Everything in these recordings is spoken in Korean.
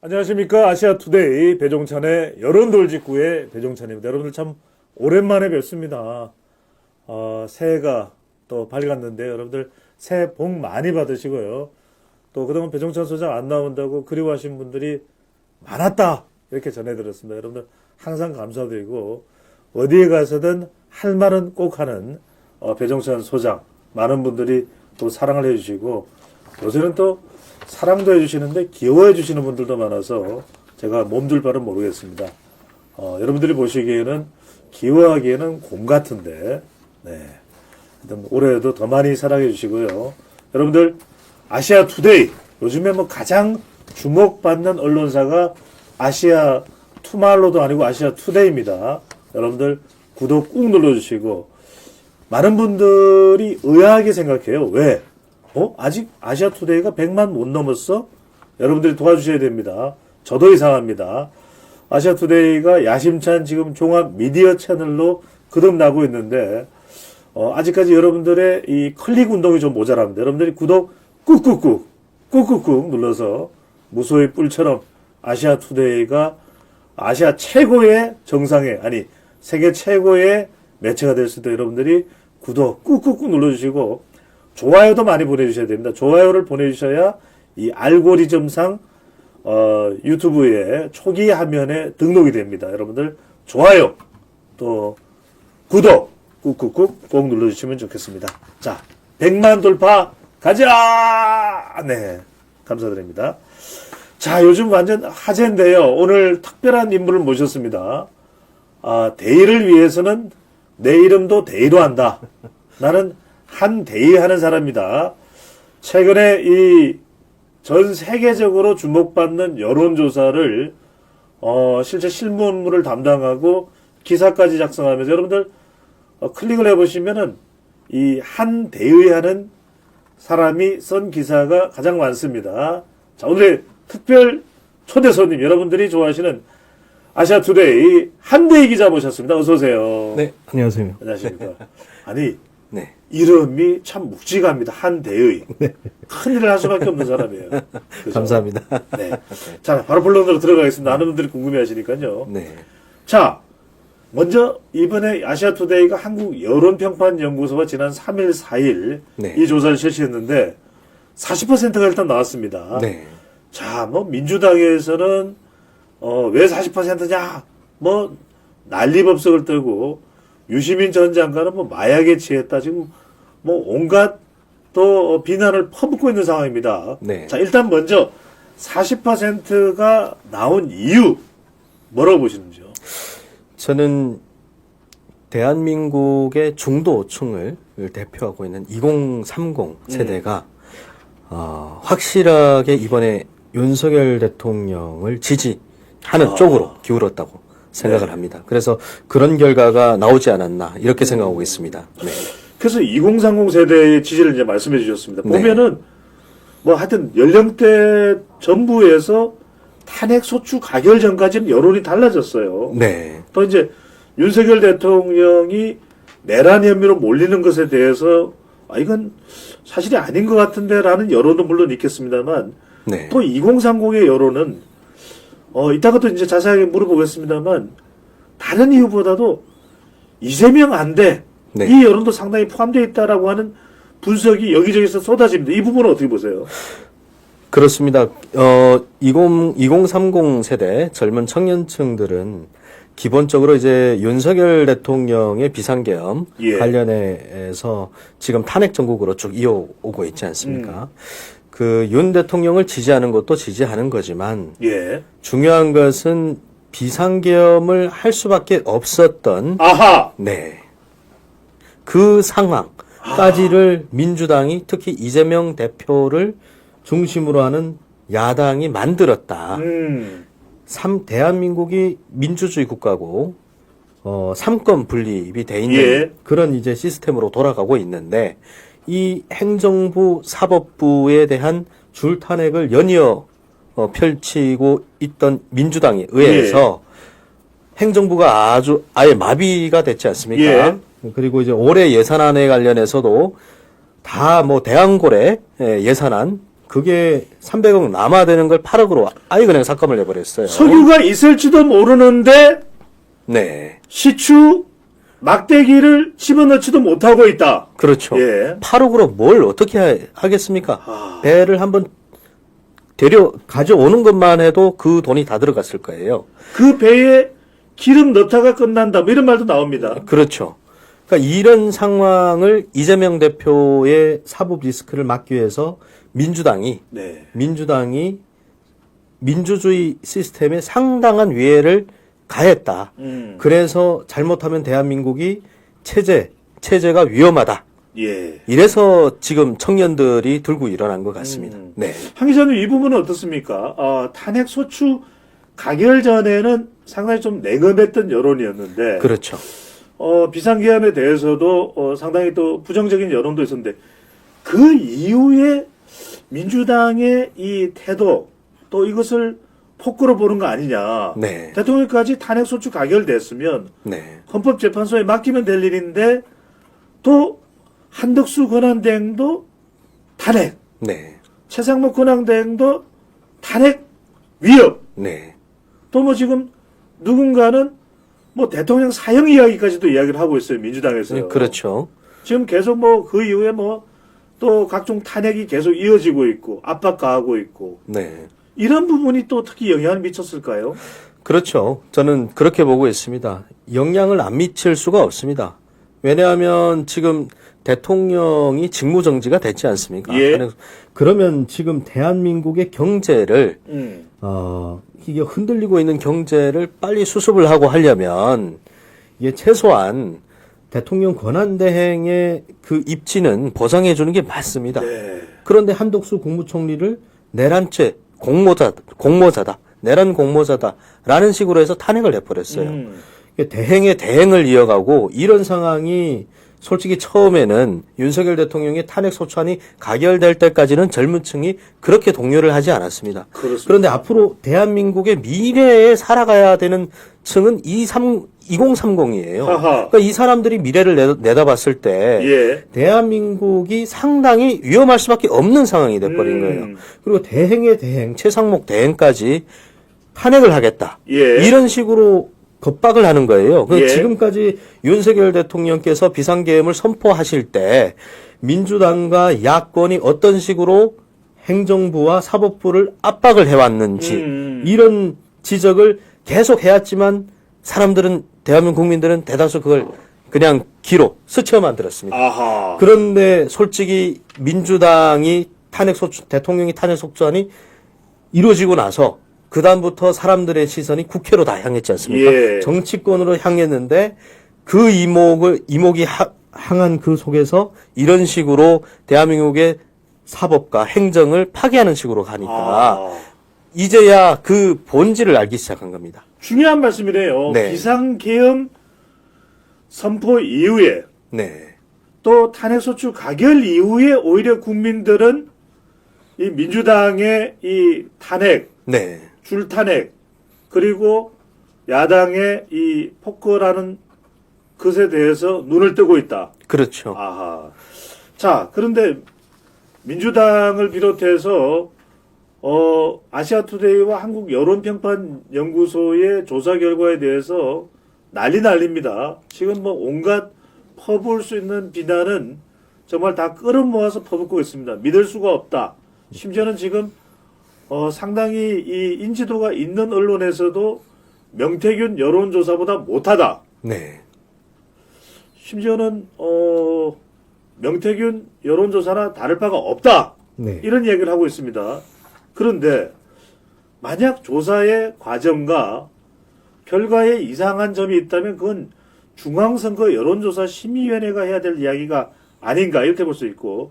안녕하십니까. 아시아투데이 배종찬의 여론돌직구의 배종찬입니다. 여러분들 참 오랜만에 뵙습니다. 새해가 또 밝았는데 여러분들 새해 복 많이 받으시고요. 또 그동안 배종찬 소장 안 나온다고 그리워하신 분들이 많았다 이렇게 전해드렸습니다. 여러분들 항상 감사드리고 어디에 가서든 할 말은 꼭 하는 배종찬 소장 많은 분들이 또 사랑을 해주시고 요새는 또 사랑도 해주시는데 귀여워해 주시는 분들도 많아서 제가 몸둘 바는 모르겠습니다. 여러분들이 보시기에는 귀여워하기에는 곰 같은데 네. 하여튼 올해도 더 많이 사랑해 주시고요. 여러분들 아시아투데이 요즘에 뭐 가장 주목받는 언론사가 아시아 투말로도 아니고 아시아투데이입니다. 여러분들 구독 꾹 눌러주시고 많은 분들이 의아하게 생각해요. 왜? 아직 아시아투데이가 100만 못 넘었어? 여러분들이 도와주셔야 됩니다. 저도 이상합니다. 아시아투데이가 야심찬 지금 종합 미디어 채널로 거듭나고 있는데 아직까지 여러분들의 이 클릭 운동이 좀 모자랍니다. 여러분들이 구독 꾹꾹꾹 눌러서 무소의 뿔처럼 아시아투데이가 아시아 최고의 정상에 아니 세계 최고의 매체가 될 수 있도록 여러분들이 구독 꾹꾹꾹 눌러주시고 좋아요도 많이 보내주셔야 됩니다. 좋아요를 보내주셔야 이 알고리즘상 유튜브의 초기 화면에 등록이 됩니다. 여러분들 좋아요 또 구독 꾹꾹꾹 꼭 눌러주시면 좋겠습니다. 자, 100만 돌파 가자! 네, 감사드립니다. 자, 요즘 완전 화제인데요. 오늘 특별한 인물을 모셨습니다. 대의를 위해서는 내 이름도 대의로 한다. 나는 한 대의하는 사람이다. 최근에 이 전 세계적으로 주목받는 여론조사를 실제 실무를 담당하고 기사까지 작성하면서 여러분들 클릭을 해보시면은 이 한 대의하는 사람이 쓴 기사가 가장 많습니다. 자, 오늘의 특별 초대 손님 여러분들이 좋아하시는 아시아투데이 한대희 기자 모셨습니다. 어서 오세요. 네, 안녕하세요. 안녕하십니까. 아니 네. 이름이 참 묵직합니다. 한대의. 네. 큰일을 할 수밖에 없는 사람이에요. 그죠? 감사합니다. 네. 자, 바로 본론으로 들어가겠습니다. 많은 분들이 궁금해 하시니까요. 네. 자, 먼저 이번에 아시아투데이가 한국 여론평판연구소가 지난 3일, 4일 네. 이 조사를 실시했는데 40%가 일단 나왔습니다. 네. 자, 뭐 민주당에서는 왜 40%냐? 뭐 난리법석을 떨고 유시민 전 장관은 뭐 마약에 취했다. 지금 뭐 온갖 또 비난을 퍼붓고 있는 상황입니다. 네. 자, 일단 먼저 40%가 나온 이유 뭐라고 보시는지요? 저는 대한민국의 중도층을 대표하고 있는 2030 세대가 확실하게 이번에 윤석열 대통령을 지지하는 쪽으로 기울었다고 생각을 합니다. 그래서 그런 결과가 나오지 않았나 이렇게 생각하고 있습니다. 네. 그래서 2030 세대의 지지를 이제 말씀해 주셨습니다. 네. 보면은 뭐 하여튼 연령대 전부에서 탄핵 소추 가결 전까지는 여론이 달라졌어요. 네. 또 이제 윤석열 대통령이 내란 혐의로 몰리는 것에 대해서 이건 사실이 아닌 것 같은데라는 여론도 물론 있겠습니다만 네. 또 2030의 여론은 이따가 또 이제 자세하게 물어보겠습니다만 다른 이유보다도 이재명 안 돼. 네. 이 여론도 상당히 포함되어 있다라고 하는 분석이 여기저기서 쏟아집니다. 이 부분은 어떻게 보세요? 그렇습니다. 2030 세대 젊은 청년층들은 기본적으로 이제 윤석열 대통령의 비상계엄 예. 관련해서 지금 탄핵 정국으로 쭉 이어오고 있지 않습니까? 그 윤 대통령을 지지하는 것도 지지하는 거지만 예. 중요한 것은 비상계엄을 할 수밖에 없었던 아하. 네. 그 상황까지를 민주당이 특히 이재명 대표를 중심으로 하는 야당이 만들었다. 대한민국이 민주주의 국가고, 삼권 분립이 돼 있는 예. 그런 이제 시스템으로 돌아가고 있는데, 이 행정부, 사법부에 대한 줄탄핵을 연이어 펼치고 있던 민주당에 의해서 행정부가 아예 마비가 됐지 않습니까? 예. 그리고 이제 올해 예산안에 관련해서도 다 뭐 대왕고래 예산안 그게 300억 남아되는 걸 8억으로 아예 그냥 삭감을 해버렸어요. 석유가 있을지도 모르는데 네. 시추 막대기를 집어넣지도 못하고 있다. 그렇죠. 예. 8억으로 뭘 어떻게 하겠습니까? 아. 배를 한번 가져오는 것만 해도 그 돈이 다 들어갔을 거예요. 그 배에 기름 넣다가 끝난다. 뭐 이런 말도 나옵니다. 그렇죠. 그러니까 이런 상황을 이재명 대표의 사법 리스크를 막기 위해서 민주당이 네. 민주주의 시스템에 상당한 위해를 가했다. 그래서 잘못하면 대한민국이 체제가 위험하다. 예. 이래서 지금 청년들이 들고 일어난 것 같습니다. 네. 한 기자님 이 부분은 어떻습니까? 탄핵 소추 가결 전에는 상당히 좀 냉엄했던 여론이었는데 그렇죠. 비상계엄에 대해서도 상당히 또 부정적인 여론도 있었는데 그 이후에 민주당의 이 태도 또 이것을 폭으로 보는 거 아니냐. 네. 대통령까지 탄핵 소추 가결됐으면 네. 헌법재판소에 맡기면 될 일인데 또 한덕수 권한대행도 탄핵, 네. 최상목 권한대행도 탄핵 위협. 네. 또 뭐 지금 누군가는 뭐 대통령 사형 이야기까지도 이야기를 하고 있어요. 민주당에서요. 그렇죠. 지금 계속 뭐 그 이후에 뭐 또 각종 탄핵이 계속 이어지고 있고 압박 가하고 있고 네. 이런 부분이 또 특히 영향을 미쳤을까요? 그렇죠. 저는 그렇게 보고 있습니다. 영향을 안 미칠 수가 없습니다. 왜냐하면 지금 대통령이 직무정지가 됐지 않습니까? 예. 그러면 지금 대한민국의 경제를 이게 흔들리고 있는 경제를 빨리 수습을 하고 하려면 이게 최소한 대통령 권한대행의 그 입지는 보상해 주는 게 맞습니다. 네. 그런데 한덕수 국무총리를 내란죄 공모자다. 내란 공모자다라는 식으로 해서 탄핵을 해버렸어요. 대행의 대행을 이어가고 이런 상황이 솔직히 처음에는 윤석열 대통령의 탄핵 소추안이 가결될 때까지는 젊은 층이 그렇게 동요를 하지 않았습니다. 그렇습니다. 그런데 앞으로 대한민국의 미래에 살아가야 되는 층은 2030이에요. 그러니까 이 사람들이 미래를 내다봤을 때 예. 대한민국이 상당히 위험할 수밖에 없는 상황이 돼버린 거예요. 그리고 대행의 대행, 최상목 대행까지 탄핵을 하겠다. 예. 이런 식으로 겁박을 하는 거예요. 예. 지금까지 윤석열 대통령께서 비상계엄을 선포하실 때 민주당과 야권이 어떤 식으로 행정부와 사법부를 압박을 해왔는지 이런 지적을 계속 해왔지만 사람들은 대한민국 국민들은 대다수 그걸 그냥 기로 스쳐만 들었습니다. 아하. 그런데 솔직히 민주당이 대통령이 탄핵 소추안이 이루어지고 나서 그 다음부터 사람들의 시선이 국회로 다 향했지 않습니까? 예. 정치권으로 향했는데 그 이목이 향한 그 속에서 이런 식으로 대한민국의 사법과 행정을 파괴하는 식으로 가니까 이제야 그 본질을 알기 시작한 겁니다. 중요한 말씀이래요. 네. 비상계엄 선포 이후에 네. 또 탄핵소추 가결 이후에 오히려 국민들은 이 민주당의 이 탄핵, 네. 줄탄핵, 그리고 야당의 이 폭거라는 것에 대해서 눈을 뜨고 있다. 그렇죠. 아하. 자, 그런데 민주당을 비롯해서 아시아투데이와 한국 여론평판연구소의 조사 결과에 대해서 난립니다. 지금 뭐 온갖 퍼부을 수 있는 비난은 정말 다 끌어모아서 퍼붓고 있습니다. 믿을 수가 없다. 심지어는 지금 상당히 이 인지도가 있는 언론에서도 명태균 여론조사보다 못하다. 네. 심지어는 명태균 여론조사나 다를 바가 없다. 네. 이런 얘기를 하고 있습니다. 그런데 만약 조사의 과정과 결과에 이상한 점이 있다면 그건 중앙선거 여론조사 심의위원회가 해야 될 이야기가 아닌가 이렇게 볼 수 있고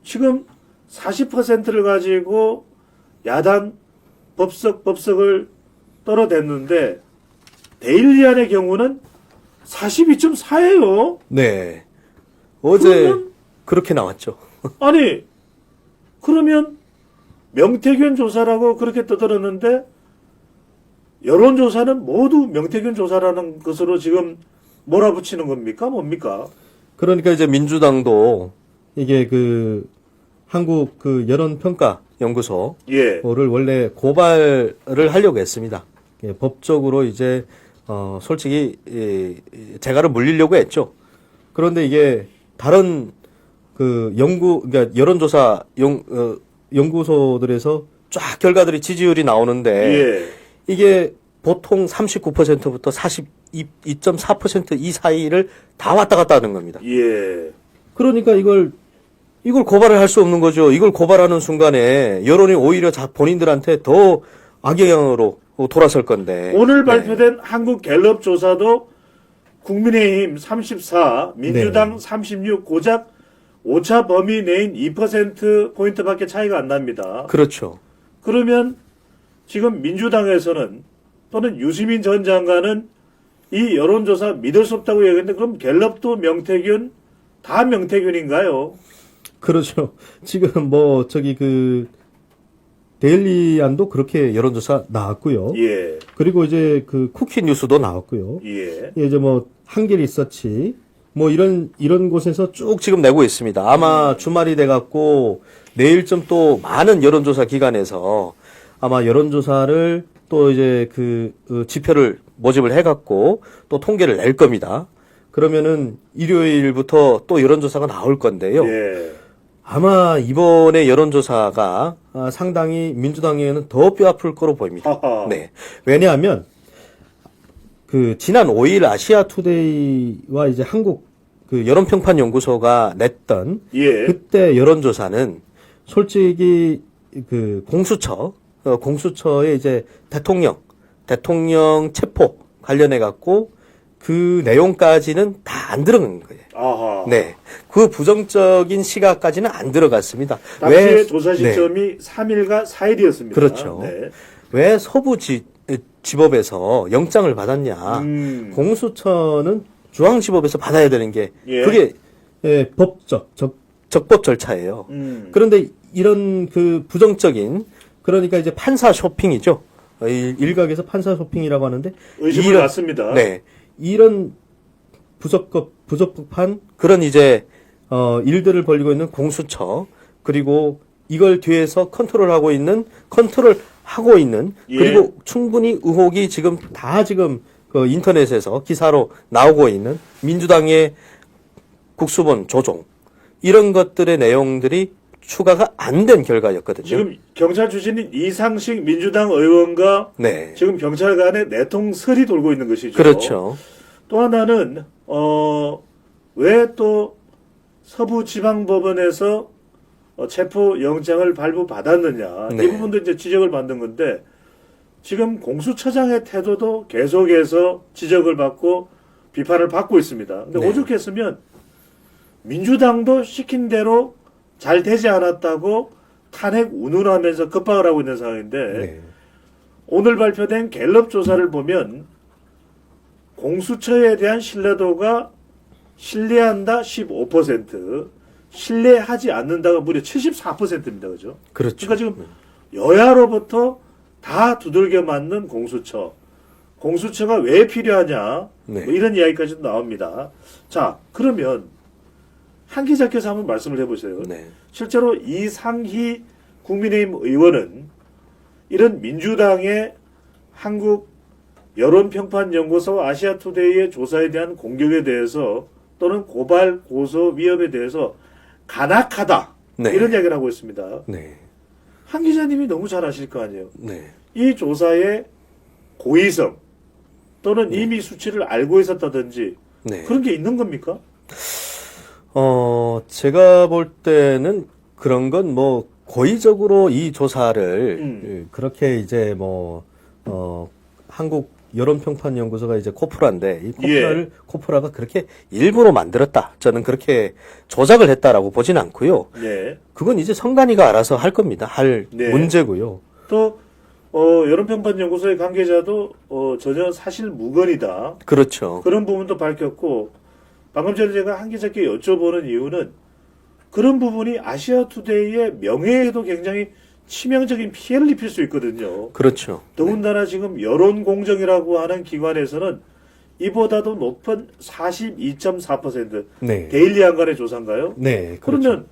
지금 40%를 가지고 야당 법석을 떨어댔는데 데일리안의 경우는 42.4예요. 네. 어제 그렇게 나왔죠. 아니 그러면 명태균 조사라고 그렇게 떠들었는데 여론조사는 모두 명태균 조사라는 것으로 지금 몰아붙이는 겁니까? 뭡니까? 그러니까 이제 민주당도 이게 한국 그 여론평가 연구소를 예. 원래 고발을 하려고 했습니다. 예, 법적으로 이제 솔직히 재가를 물리려고 했죠. 그런데 이게 다른 그 그러니까 여론조사 연구소들에서 쫙 결과들이 지지율이 나오는데 예. 이게 보통 39%부터 42.4% 이 사이를 다 왔다 갔다 하는 겁니다. 예. 그러니까 이걸 고발을 할 수 없는 거죠. 이걸 고발하는 순간에 여론이 오히려 본인들한테 더 악영향으로 돌아설 건데. 오늘 발표된 한국 갤럽 조사도 국민의힘 34, 민주당 36, 고작 오차 범위 내인 2%포인트밖에 차이가 안 납니다. 그렇죠. 그러면 지금 민주당에서는 또는 유시민 전 장관은 이 여론조사 믿을 수 없다고 얘기했는데 그럼 갤럽도 명태균, 다 명태균인가요? 그렇죠. 지금 그 데일리안도 그렇게 여론조사 나왔고요. 예. 그리고 이제 그 쿠키 뉴스도 나왔고요. 예. 이제 한길 리서치 이런 곳에서 쭉 지금 내고 있습니다. 아마 주말이 돼갖고 내일쯤 또 많은 여론조사 기관에서 아마 여론조사를 또 이제 그 지표를 모집을 해갖고 또 통계를 낼 겁니다. 그러면은 일요일부터 또 여론조사가 나올 건데요. 예. 아마 이번에 여론조사가 상당히 민주당에는 더 뼈아플 거로 보입니다. 하하. 네. 왜냐하면 그 지난 5일 아시아투데이와 이제 한국 그 여론평판연구소가 냈던 예. 그때 여론조사는 솔직히 그 공수처의 이제 대통령 체포 관련해 갖고 그 내용까지는 다 안 들어간 거예요. 아하. 네. 그 부정적인 시각까지는 안 들어갔습니다. 당시의 조사 시점이 3일과 4일이었습니다. 그렇죠. 네. 왜 서부지법에서 영장을 받았냐? 공수처는 중앙지법에서 받아야 되는 게 예. 그게 적법 절차예요. 그런데 이런 그 부정적인 그러니까 이제 판사 쇼핑이죠. 일각에서 판사 쇼핑이라고 하는데 의심을 갖습니다. 네. 이런 부적법한 그런 이제 일들을 벌이고 있는 공수처 그리고 이걸 뒤에서 컨트롤하고 있는 예. 그리고 충분히 의혹이 지금 그 인터넷에서 기사로 나오고 있는 민주당의 국수본 조종 이런 것들의 내용들이 추가가 안 된 결과였거든요. 지금 경찰 출신인 이상식 민주당 의원과 네. 지금 경찰 간의 내통설이 돌고 있는 것이죠. 그렇죠. 또 하나는 왜 또 서부지방법원에서 체포 영장을 발부받았느냐 네. 이 부분도 이제 지적을 받는 건데 지금 공수처장의 태도도 계속해서 지적을 받고 비판을 받고 있습니다. 근데 네. 오죽했으면 민주당도 시킨 대로 잘 되지 않았다고 탄핵 운운하면서 급박을 하고 있는 상황인데 네. 오늘 발표된 갤럽 조사를 보면 공수처에 대한 신뢰도가 신뢰한다 15%, 신뢰하지 않는다가 무려 74%입니다. 그죠? 그렇죠. 그러니까 지금 여야로부터 다 두들겨 맞는 공수처. 공수처가 왜 필요하냐? 네. 뭐 이런 이야기까지도 나옵니다. 자, 그러면 한 기자께서 한번 말씀을 해보세요. 네. 실제로 이상희 국민의힘 의원은 이런 민주당의 한국 여론평판연구소 아시아투데이의 조사에 대한 공격에 대해서 또는 고발, 고소, 위협에 대해서 간악하다. 네. 이런 이야기를 하고 있습니다. 네. 한 기자님이 너무 잘 아실 거 아니에요. 네. 이 조사의 고의성 또는 이미 수치를 알고 있었다든지 네. 그런 게 있는 겁니까? 제가 볼 때는 그런 건 고의적으로 이 조사를 그렇게 이제 한국 여론평판연구소가 이제 코프라인데 이 코프라가 그렇게 일부러 만들었다. 저는 그렇게 조작을 했다라고 보진 않고요. 네. 그건 이제 선관위가 알아서 할 겁니다. 할 네. 문제고요. 또 여론평판연구소의 관계자도 전혀 사실 무근이다. 그렇죠. 그런 부분도 밝혔고 방금 전에 제가 한 기자께 여쭤보는 이유는 그런 부분이 아시아투데이의 명예에도 굉장히 치명적인 피해를 입힐 수 있거든요. 그렇죠. 더군다나 지금 여론공정이라고 하는 기관에서는 이보다도 높은 42.4% 네. 데일리 한간의 조사인가요? 네. 그렇죠. 그러면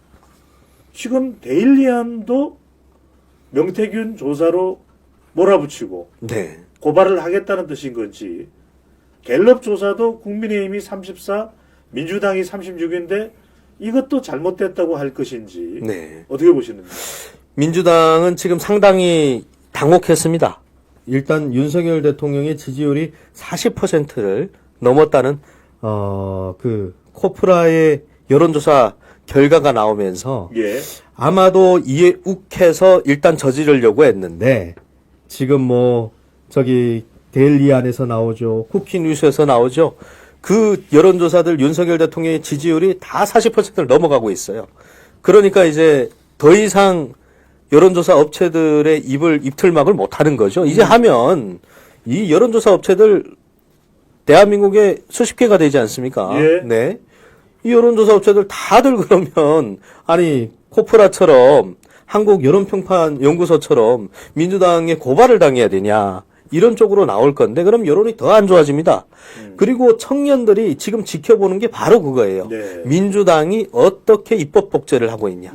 지금 데일리안도 명태균 조사로 몰아붙이고 네. 고발을 하겠다는 뜻인 건지, 갤럽 조사도 국민의힘이 34, 민주당이 36인데 이것도 잘못됐다고 할 것인지 네. 어떻게 보시는지. 민주당은 지금 상당히 당혹했습니다. 일단 윤석열 대통령의 지지율이 40%를 넘었다는 그 코프라의 여론조사 결과가 나오면서 예. 아마도 이에 욱해서 일단 저지르려고 했는데 지금 뭐 저기 데일리안에서 나오죠. 쿠키뉴스에서 나오죠. 그 여론조사들 윤석열 대통령의 지지율이 다 40%를 넘어가고 있어요. 그러니까 이제 더 이상 여론조사 업체들의 입틀막을 못 하는 거죠. 이제 하면 이 여론조사 업체들 대한민국에 수십 개가 되지 않습니까? 예. 네. 이 여론조사 업체들 다들 그러면 아니 코프라처럼 한국 여론평판 연구소처럼 민주당에 고발을 당해야 되냐 이런 쪽으로 나올 건데 그럼 여론이 더 안 좋아집니다. 그리고 청년들이 지금 지켜보는 게 바로 그거예요. 네. 민주당이 어떻게 입법 복제를 하고 있냐.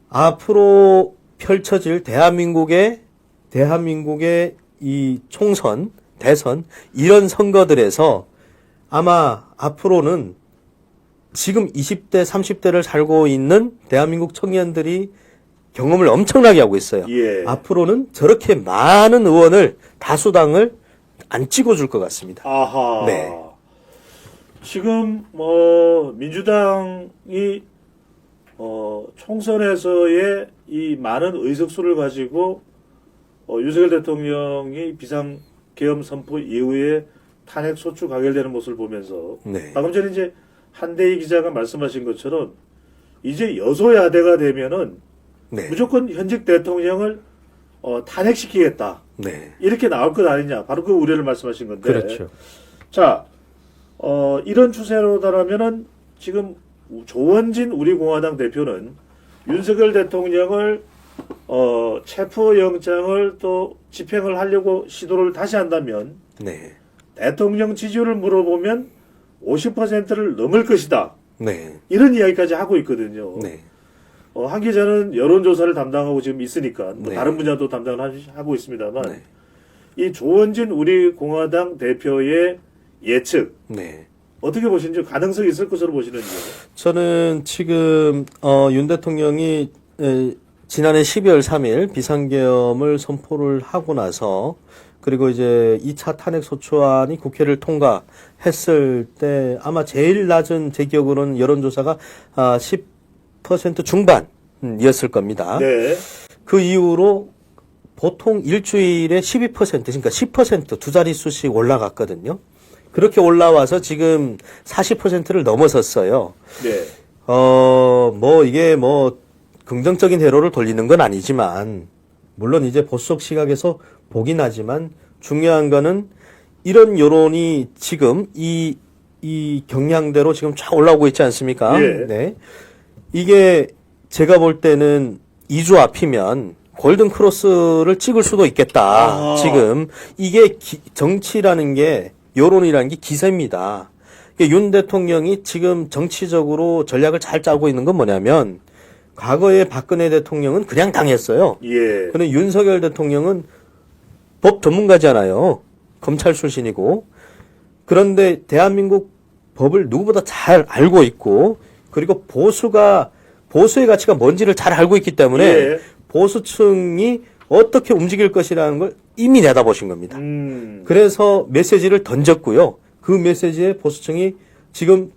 앞으로 펼쳐질 대한민국의 이 총선, 대선 이런 선거들에서 아마 앞으로는 지금 20대, 30대를 살고 있는 대한민국 청년들이 경험을 엄청나게 하고 있어요. 예. 앞으로는 저렇게 많은 의원을 다수당을 안 찍어줄 것 같습니다. 아하. 네. 지금 뭐 민주당이 총선에서의 이 많은 의석수를 가지고 윤석열 대통령이 비상계엄 선포 이후에 탄핵 소추 가결되는 모습을 보면서 네. 방금 전에 이제 한대희 기자가 말씀하신 것처럼 이제 여소야대가 되면은 네. 무조건 현직 대통령을 탄핵시키겠다. 네. 이렇게 나올 것 아니냐. 바로 그 우려를 말씀하신 건데. 그렇죠. 자, 이런 추세로다라면은 지금 조원진 우리 공화당 대표는 윤석열 대통령을 체포영장을 또 집행을 하려고 시도를 다시 한다면 네. 대통령 지지율을 물어보면 50%를 넘을 것이다. 네. 이런 이야기까지 하고 있거든요. 네. 한 기자는 여론조사를 담당하고 지금 있으니까 뭐 네. 다른 분야도 담당을 하고 있습니다만 네. 이 조원진 우리 공화당 대표의 예측 네. 어떻게 보시는지 가능성이 있을 것으로 보시는지. 저는 지금 윤 대통령이 지난해 12월 3일 비상계엄을 선포를 하고 나서 그리고 이제 2차 탄핵소추안이 국회를 통과했을 때 아마 제일 낮은 제 기억으로는 여론조사가 10% 중반이었을 겁니다. 네. 그 이후로 보통 일주일에 12% 그러니까 10% 두 자릿수씩 올라갔거든요. 그렇게 올라와서 지금 40%를 넘어섰어요. 네. 뭐 이게 뭐 긍정적인 회로를 돌리는 건 아니지만 물론 이제 보수적 시각에서 보긴 하지만 중요한 거는 이런 여론이 지금 이 경향대로 지금 쫙 올라오고 있지 않습니까? 예. 네. 이게 제가 볼 때는 2주 앞이면 골든 크로스를 찍을 수도 있겠다. 아하. 지금 이게 정치라는 게 여론이라는 게 기세입니다. 윤 대통령이 지금 정치적으로 전략을 잘 짜고 있는 건 뭐냐면 과거에 박근혜 대통령은 그냥 당했어요. 예. 그런데 윤석열 대통령은 법 전문가잖아요. 검찰 출신이고. 그런데 대한민국 법을 누구보다 잘 알고 있고 그리고 보수의 가치가 뭔지를 잘 알고 있기 때문에 예. 보수층이 어떻게 움직일 것이라는 걸 이미 내다보신 겁니다. 그래서 메시지를 던졌고요. 그 메시지에 보수층이 지금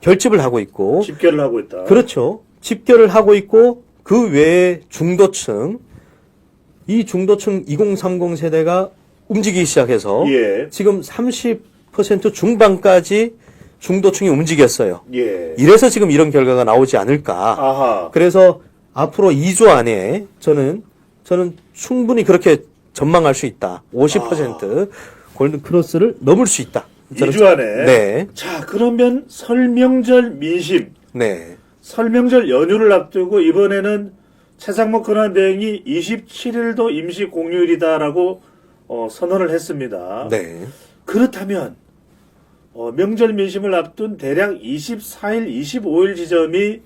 결집을 하고 있고 집결을 하고 있다. 그렇죠. 집결을 하고 있고 그 외에 중도층 이 중도층 2030 세대가 움직이기 시작해서 예. 지금 30% 중반까지 중도층이 움직였어요. 예. 이래서 지금 이런 결과가 나오지 않을까. 아하. 그래서 앞으로 2주 안에 저는 충분히 그렇게 전망할 수 있다. 50% 골든 크로스를 넘을 수 있다. 2주 안에. 네. 자, 그러면 설명절 민심. 네. 설명절 연휴를 앞두고 이번에는 최상목 권한대행이 27일도 임시 공휴일이다라고 선언을 했습니다. 네. 그렇다면 명절 민심을 앞둔 대략 24일, 25일 지점이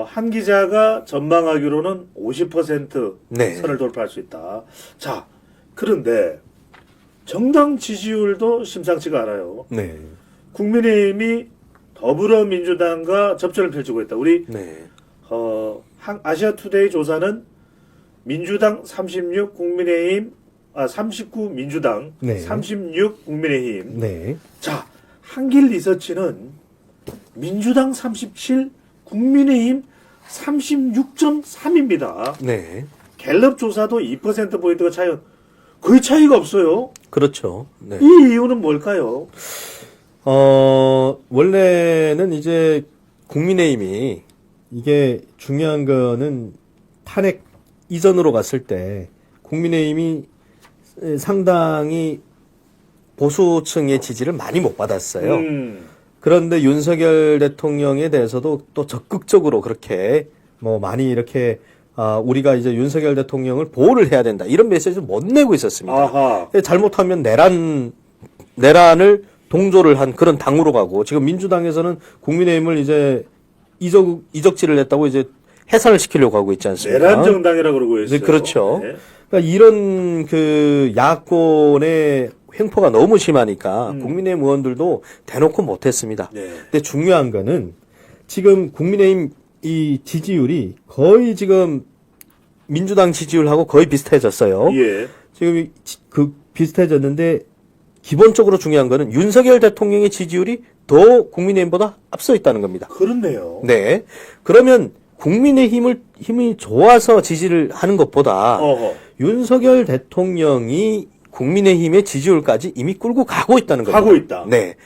한 기자가 전망하기로는 50% 네. 선을 돌파할 수 있다. 자, 그런데 정당 지지율도 심상치가 않아요. 네. 국민의힘이 더불어민주당과 접전을 펼치고 있다. 우리 네. 아시아투데이 조사는 민주당 36, 국민의힘 39 민주당, 네. 36 국민의힘. 네. 자, 한길 리서치는 민주당 37, 국민의힘 36.3입니다. 네. 갤럽 조사도 2%포인트가 거의 차이가 없어요. 그렇죠. 네. 이 이유는 뭘까요? 원래는 이제 국민의힘이 이게 중요한 거는 탄핵 이전으로 갔을 때 국민의힘이 상당히 보수층의 지지를 많이 못 받았어요. 그런데 윤석열 대통령에 대해서도 또 적극적으로 그렇게 뭐 많이 이렇게 우리가 이제 윤석열 대통령을 보호를 해야 된다 이런 메시지를 못 내고 있었습니다. 아하. 잘못하면 내란을 동조를 한 그런 당으로 가고 지금 민주당에서는 국민의힘을 이제 이적질을 했다고 이제 해산을 시키려고 하고 있지 않습니까? 내란 정당이라고 그러고 있어요. 네, 그렇죠. 네. 그러니까 이런 그 야권의 횡포가 너무 심하니까 국민의힘 의원들도 대놓고 못했습니다. 네. 근데 중요한 거는 지금 국민의힘 이 지지율이 거의 지금 민주당 지지율하고 거의 비슷해졌어요. 예. 지금 그 비슷해졌는데 기본적으로 중요한 거는 윤석열 대통령의 지지율이 더 국민의힘보다 앞서 있다는 겁니다. 그렇네요. 네. 그러면 힘이 좋아서 지지를 하는 것보다 어허. 윤석열 대통령이 국민의힘의 지지율까지 이미 끌고 가고 있다는 겁니다. 가고 있다. 네.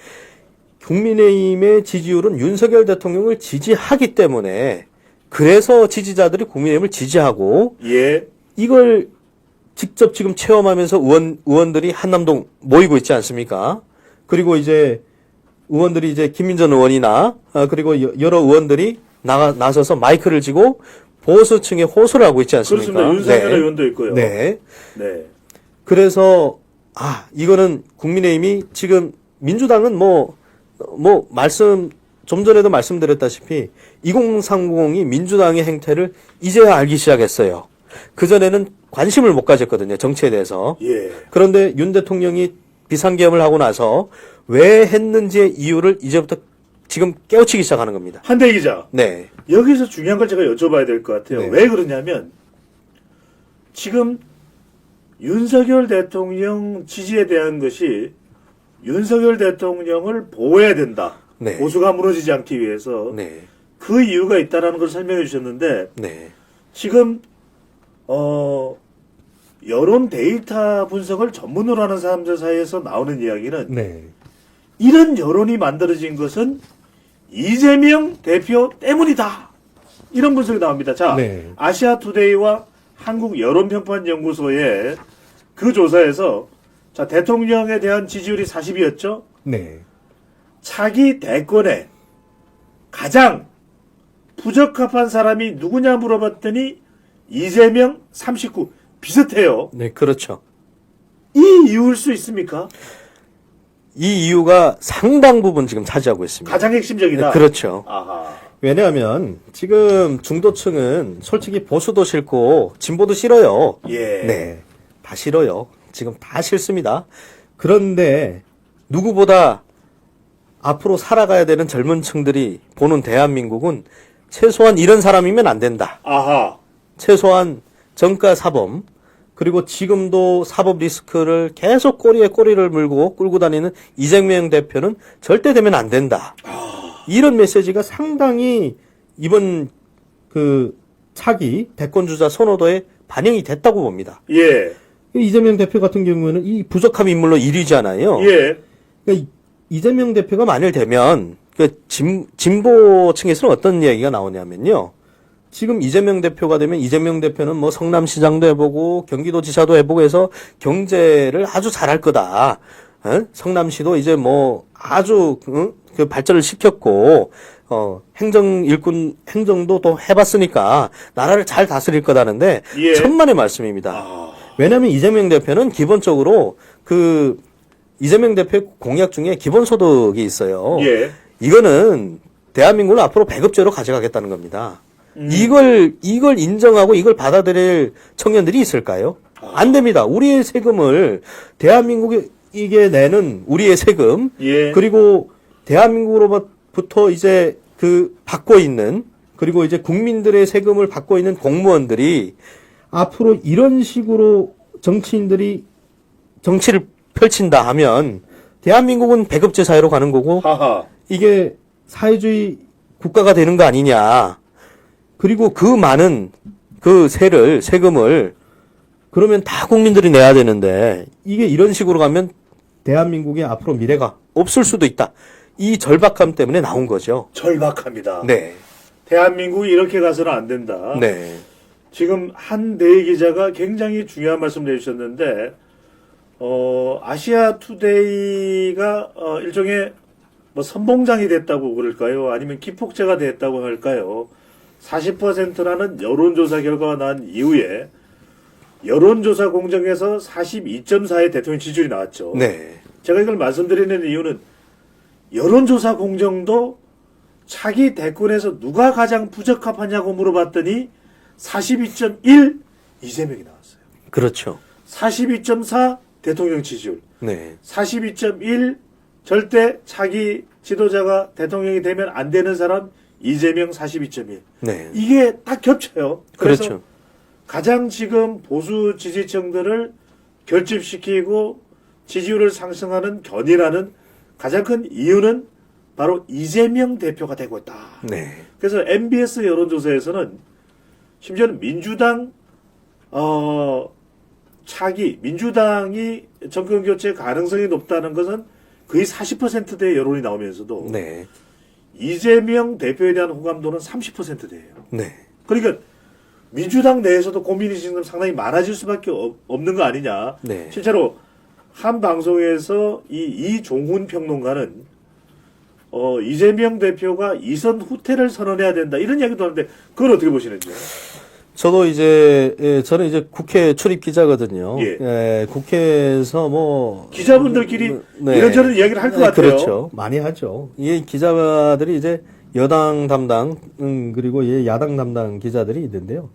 국민의힘의 지지율은 윤석열 대통령을 지지하기 때문에 그래서 지지자들이 국민의힘을 지지하고 예. 이걸 직접 지금 체험하면서 의원들이 한남동 모이고 있지 않습니까? 그리고 이제 의원들이 이제 김민전 의원이나 그리고 여러 의원들이 나서서 마이크를 쥐고 보수층에 호소를 하고 있지 않습니까? 그렇습니다. 윤석열 네. 의원도 있고요. 네. 네. 그래서 이거는 국민의힘이 지금 민주당은 좀 전에도 말씀드렸다시피 2030이 민주당의 행태를 이제야 알기 시작했어요. 그전에는 관심을 못 가졌거든요. 정치에 대해서. 예. 그런데 윤 대통령이 비상계엄을 하고 나서 왜 했는지의 이유를 이제부터 지금 깨우치기 시작하는 겁니다. 한대 기자. 네. 여기서 중요한 걸 제가 여쭤봐야 될 것 같아요. 네. 왜 그러냐면 지금 윤석열 대통령 지지에 대한 것이 윤석열 대통령을 보호해야 된다. 네. 보수가 무너지지 않기 위해서 네. 그 이유가 있다라는 걸 설명해 주셨는데 네. 지금 여론 데이터 분석을 전문으로 하는 사람들 사이에서 나오는 이야기는 네. 이런 여론이 만들어진 것은 이재명 대표 때문이다. 이런 분석이 나옵니다. 자, 네. 아시아투데이와 한국여론평판연구소의 그 조사에서 자, 대통령에 대한 지지율이 40이었죠. 네. 차기 대권에 가장 부적합한 사람이 누구냐 물어봤더니 이재명 39 비슷해요. 네, 그렇죠. 이 이유일 수 있습니까? 이 이유가 상당 부분 지금 차지하고 있습니다. 가장 핵심적이다. 네, 그렇죠. 아하. 왜냐하면 지금 중도층은 솔직히 보수도 싫고 진보도 싫어요. 예. 네. 다 싫어요. 지금 다 싫습니다. 그런데 누구보다 앞으로 살아가야 되는 젊은 층들이 보는 대한민국은 최소한 이런 사람이면 안 된다. 아하. 최소한 정가 사범 그리고 지금도 사법 리스크를 계속 꼬리에 꼬리를 물고 끌고 다니는 이재명 대표는 절대 되면 안 된다. 이런 메시지가 상당히 이번 그 차기 대권주자 선호도에 반영이 됐다고 봅니다. 예. 이재명 대표 같은 경우에는 이 부족함 인물로 1위잖아요. 예. 그러니까 이재명 대표가 만일 되면 그 진보층에서는 어떤 이야기가 나오냐면요. 지금 이재명 대표가 되면 이재명 대표는 뭐 성남시장도 해보고 경기도지사도 해보고 해서 경제를 아주 잘할 거다. 성남시도 이제 뭐 아주 그 발전을 시켰고 행정도 또 해봤으니까 나라를 잘 다스릴 거다는데 예. 천만의 말씀입니다. 왜냐하면 이재명 대표는 기본적으로 그 이재명 대표의 공약 중에 기본소득이 있어요. 예. 이거는 대한민국을 앞으로 배급제로 가져가겠다는 겁니다. 이걸 인정하고 이걸 받아들일 청년들이 있을까요? 안 됩니다. 우리의 세금을 대한민국에 내는 우리의 세금 예. 그리고 대한민국으로부터 이제 그 받고 있는 그리고 이제 국민들의 세금을 받고 있는 공무원들이 앞으로 이런 식으로 정치인들이 정치를 펼친다 하면 대한민국은 배급제 사회로 가는 거고 하하. 이게 사회주의 국가가 되는 거 아니냐. 그리고 그 많은 그 세금을 그러면 다 국민들이 내야 되는데 이게 이런 식으로 가면 대한민국의 앞으로 미래가 없을 수도 있다. 이 절박함 때문에 나온 거죠. 절박합니다. 네. 대한민국이 이렇게 가서는 안 된다. 네. 지금 한대희 기자가 굉장히 중요한 말씀을 해주셨는데, 아시아 투데이가 일종의 뭐 선봉장이 됐다고 그럴까요? 아니면 기폭제가 됐다고 할까요? 40%라는 여론조사 결과가 난 이후에 여론조사 공정에서 42.4의 대통령 지지율이 나왔죠. 네. 제가 이걸 말씀드리는 이유는 여론조사 공정도 차기 대권에서 누가 가장 부적합하냐고 물어봤더니 42.1 이재명이 나왔어요. 그렇죠. 42.4 대통령 지지율. 네. 42.1 절대 차기 지도자가 대통령이 되면 안 되는 사람 이재명 42.1. 네. 이게 딱 겹쳐요. 그래서 그렇죠. 가장 지금 보수 지지층들을 결집시키고 지지율을 상승하는 견인하는 가장 큰 이유는 바로 이재명 대표가 되고 있다. 네. 그래서 MBS 여론조사에서는 심지어는 민주당 차기 민주당이 정권 교체 가능성이 높다는 것은 거의 40%대의 여론이 나오면서도 네. 이재명 대표에 대한 호감도는 30%대예요. 네. 그러니까 민주당 내에서도 고민이 지금 상당히 많아질 수밖에 없는 거 아니냐. 네. 실제로 한 방송에서 이종훈 평론가는 이재명 대표가 이선 후퇴를 선언해야 된다 이런 이야기도 하는데 그걸 어떻게 보시는지요? 저도 이제 저는 이제 국회 출입 기자거든요. 예. 국회에서 뭐 기자분들끼리 네. 이런저런 이야기를 할 것 같아요. 그렇죠. 많이 하죠. 이 기자들이 이제 여당 담당 그리고 야당 담당 기자들이 있는데요.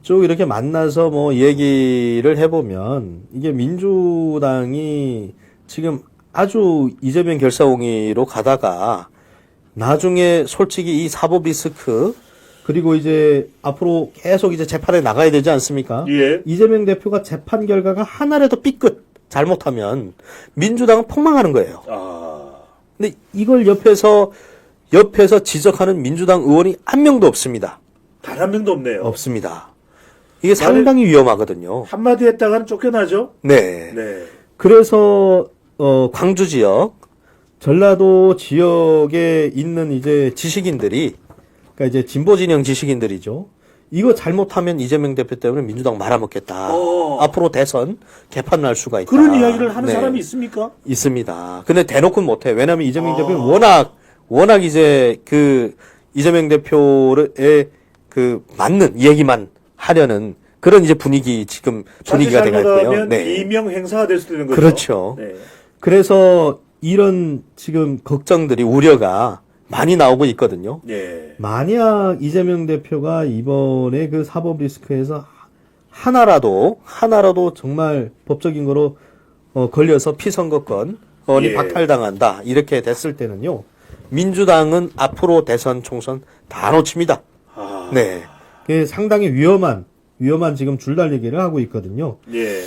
쭉 이렇게 만나서 뭐 얘기를 해보면 이게 민주당이 지금 아주 이재명 결사옹이로 가다가 나중에 솔직히 이 사법 리스크 그리고 이제 앞으로 계속 이제 재판에 나가야 되지 않습니까? 예. 이재명 대표가 재판 결과가 하나라도 삐끗 잘못하면 민주당은 폭망하는 거예요. 근데 이걸 옆에서 지적하는 민주당 의원이 한 명도 없습니다. 단 한 명도 없네요. 없습니다. 이게 상당히 위험하거든요. 한마디 했다가는 쫓겨나죠? 네. 네. 그래서 광주 지역, 전라도 지역에 있는 이제 지식인들이 그러니까 이제 진보 진영 지식인들이죠. 이거 잘못하면 이재명 대표 때문에 민주당 말아먹겠다. 앞으로 대선 개판 날 수가 있다. 그런 이야기를 하는 네. 사람이 있습니까? 있습니다. 근데 대놓고는 못해. 왜냐하면 이재명 대표는 워낙 이제 그 이재명 대표의 그 맞는 얘기만 하려는 그런 이제 분위기가 되고 있고요. 네. 이명 행사가 될 수도 있는 거죠. 그렇죠. 네. 그래서 이런 지금 걱정들이 우려가 많이 나오고 있거든요. 예. 만약 이재명 대표가 이번에 그 사법 리스크에서 하나라도 정말 법적인 거로 걸려서 피선거권이 예. 박탈당한다 이렇게 됐을 때는요. 민주당은 앞으로 대선 총선 다 놓칩니다. 네. 그게 상당히 위험한 지금 줄달리기를 하고 있거든요. 예.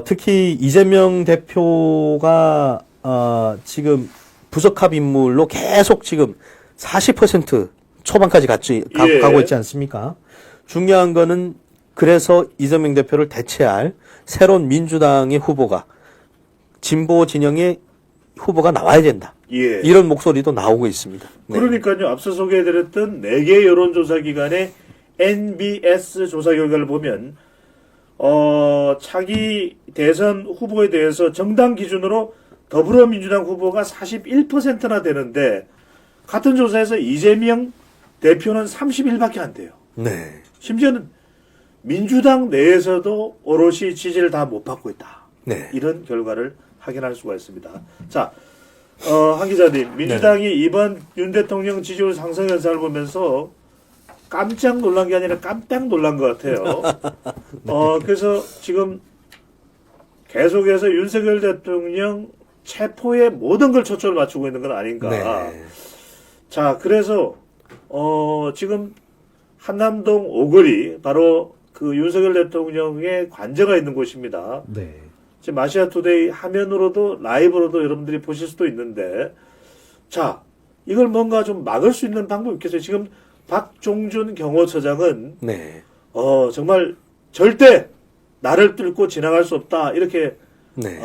특히 이재명 대표가 지금 부적합 인물로 계속 지금 40% 초반까지 예. 가고 있지 않습니까? 중요한 거는 그래서 이재명 대표를 대체할 새로운 민주당의 후보가 진보 진영의 후보가 나와야 된다. 예. 이런 목소리도 나오고 있습니다. 네. 그러니까요. 앞서 소개해드렸던 4개 여론조사 기관의 NBS 조사 결과를 보면 차기 대선 후보에 대해서 정당 기준으로 더불어민주당 후보가 41%나 되는데 같은 조사에서 이재명 대표는 31밖에 안 돼요. 네. 심지어는 민주당 내에서도 오롯이 지지를 다 못 받고 있다. 네. 이런 결과를 확인할 수가 있습니다. 자, 한 기자님, 민주당이 이번 윤 대통령 지지율 상승 현상을 보면서 깜짝 놀란 게 아니라 깜짝 놀란 것 같아요. 그래서 지금 계속해서 윤석열 대통령 체포에 모든 걸 초점을 맞추고 있는 건 아닌가. 네. 자, 그래서 지금 한남동 오거리 바로 그 윤석열 대통령의 관저가 있는 곳입니다. 네. 지금 아시아투데이 화면으로도 라이브로도 여러분들이 보실 수도 있는데, 자, 이걸 뭔가 좀 막을 수 있는 방법이 있겠어요. 지금 박종준 경호처장은 네. 정말 절대 나를 뚫고 지나갈 수 없다 이렇게 네.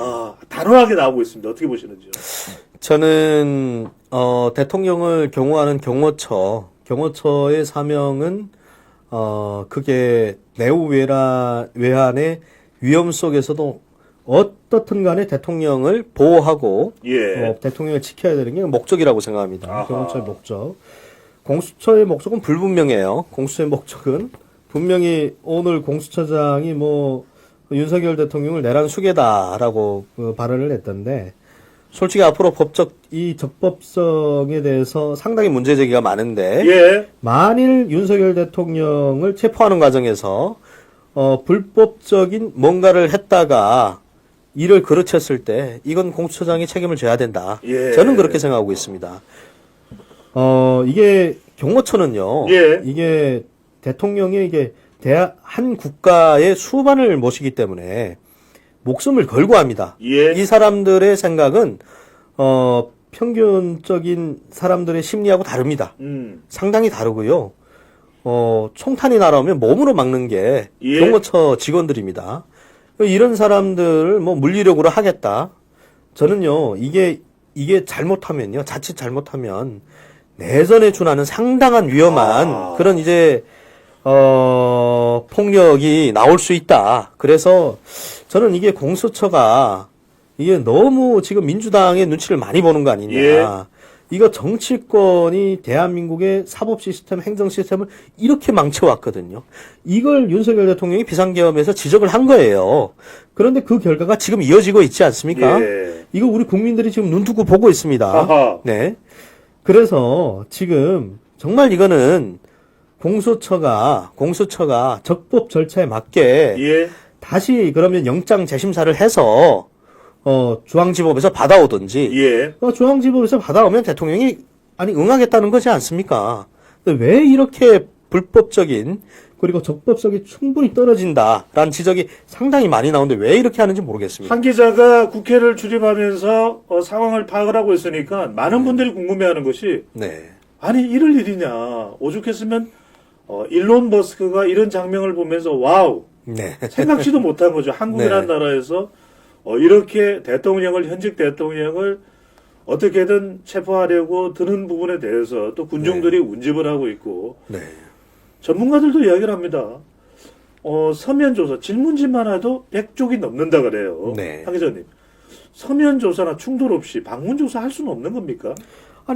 단호하게 나오고 있습니다. 어떻게 보시는지요? 저는 대통령을 경호하는 경호처의 사명은 그게 내후 외환의 위험 속에서도 어떻든 간에 대통령을 보호하고 예. 대통령을 지켜야 되는 게 목적이라고 생각합니다. 아하. 경호처의 목적. 공수처의 목적은 불분명해요. 공수처의 목적은 분명히 오늘 공수처장이 뭐 윤석열 대통령을 내란 수괴다라고 발언을 했던데, 솔직히 앞으로 이 적법성에 대해서 상당히 문제 제기가 많은데, 예. 만일 윤석열 대통령을 체포하는 과정에서 불법적인 뭔가를 했다가 이를 그르쳤을 때 이건 공수처장이 책임을 져야 된다. 예. 저는 그렇게 생각하고 있습니다. 이게 경호처는요. 예. 이게 대통령이 한 국가의 수반을 모시기 때문에 목숨을 걸고 합니다. 예. 이 사람들의 생각은 평균적인 사람들의 심리하고 다릅니다. 상당히 다르고요. 총탄이 날아오면 몸으로 막는 게 예. 경호처 직원들입니다. 이런 사람들을 뭐 물리력으로 하겠다. 저는요, 이게 잘못하면요, 자칫 잘못하면 내전에 준하는 상당한 위험한 그런 폭력이 나올 수 있다. 그래서 저는 이게 공수처가 이게 너무 지금 민주당의 눈치를 많이 보는 거 아니냐. 예. 이거 정치권이 대한민국의 사법 시스템, 행정 시스템을 이렇게 망쳐왔거든요. 이걸 윤석열 대통령이 비상계엄에서 지적을 한 거예요. 그런데 그 결과가 지금 이어지고 있지 않습니까? 예. 이거 우리 국민들이 지금 눈 뜨고 보고 있습니다. 아하. 네. 그래서 지금 정말 이거는 공수처가 적법 절차에 맞게 예. 다시 그러면 영장 재심사를 해서 중앙지법에서 받아오든지 예. 중앙지법에서 받아오면 대통령이 응하겠다는 거지 않습니까? 근데 왜 이렇게 불법적인 그리고 적법성이 충분히 떨어진다라는 지적이 상당히 많이 나오는데 왜 이렇게 하는지 모르겠습니다. 한 기자가 국회를 출입하면서 상황을 파악을 하고 있으니까 많은 분들이 궁금해하는 것이, 네. 아니 이럴 일이냐. 오죽했으면 일론 머스크가 이런 장면을 보면서 와우 네. 생각지도 못한 거죠. 한국이라는 네. 나라에서 이렇게 현직 대통령을 어떻게든 체포하려고 드는 부분에 대해서 또 군중들이 운집을 하고 있고, 네. 전문가들도 이야기를 합니다. 서면 조사, 질문지만 해도 100쪽이 넘는다 그래요. 네. 한 기자님, 서면 조사나 충돌 없이 방문 조사 할 수는 없는 겁니까?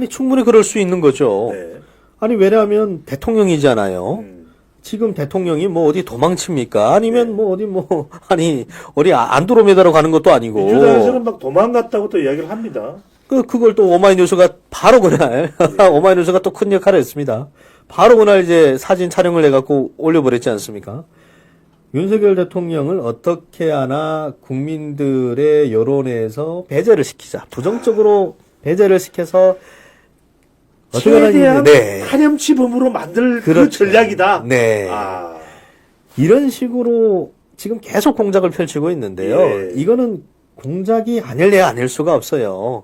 충분히 그럴 수 있는 거죠. 네. 왜냐하면 대통령이잖아요. 지금 대통령이 어디 도망칩니까? 아니면 어디 안드로메다로 가는 것도 아니고. 민주당에서는 막 도망갔다고 또 이야기를 합니다. 그걸 또 오마이뉴스가 바로 그날, 오마이뉴스가 또 큰 역할을 했습니다. 바로 그날 사진 촬영을 해갖고 올려버렸지 않습니까? 윤석열 대통령을 어떻게 하나 국민들의 여론에서 배제를 시키자. 부정적으로 배제를 시켜서 최대한 네. 파렴치범으로 만들 그 그렇죠. 전략이다. 네. 이런 식으로 지금 계속 공작을 펼치고 있는데요. 예. 이거는 공작이 아닐 수가 없어요.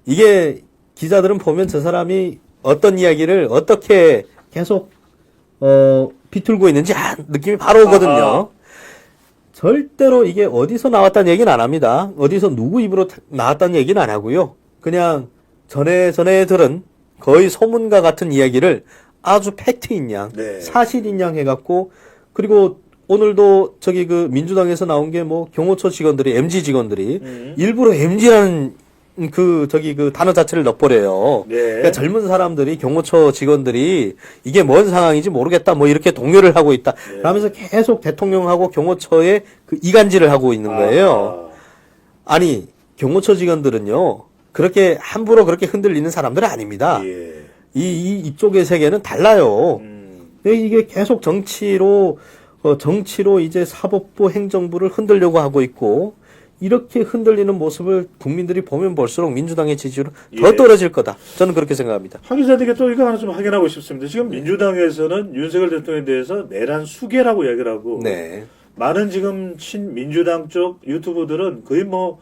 이게 기자들은 보면 저 사람이 어떤 이야기를 어떻게 계속 비틀고 있는지 느낌이 바로 오거든요. 아하. 절대로 이게 어디서 나왔다는 얘기는 안 합니다. 어디서 누구 입으로 나왔다는 얘기는 안 하고요. 그냥 전에 들은 거의 소문과 같은 이야기를 아주 팩트인 양, 네. 사실인 양 해갖고, 그리고 오늘도 민주당에서 나온 게 경호처 직원들이, MG 직원들이 일부러 MG라는 그 단어 자체를 넣어버려요. 네. 그러니까 젊은 사람들이 경호처 직원들이 이게 뭔 상황인지 모르겠다 이렇게 동요를 하고 있다. 네. 그러면서 계속 대통령하고 경호처에 그 이간질을 하고 있는 거예요. 아니 경호처 직원들은요 그렇게 함부로 그렇게 흔들리는 사람들은 아닙니다. 예. 이쪽의 세계는 달라요. 이게 계속 정치로 이제 사법부 행정부를 흔들려고 하고 있고, 이렇게 흔들리는 모습을 국민들이 보면 볼수록 민주당의 지지율은 더 예. 떨어질 거다. 저는 그렇게 생각합니다. 하 기자님께 또 이거 하나 좀 확인하고 싶습니다. 지금 민주당에서는 윤석열 대통령에 대해서 내란 수계라고 이야기를 하고 네. 많은 지금 친민주당 쪽 유튜버들은 거의 뭐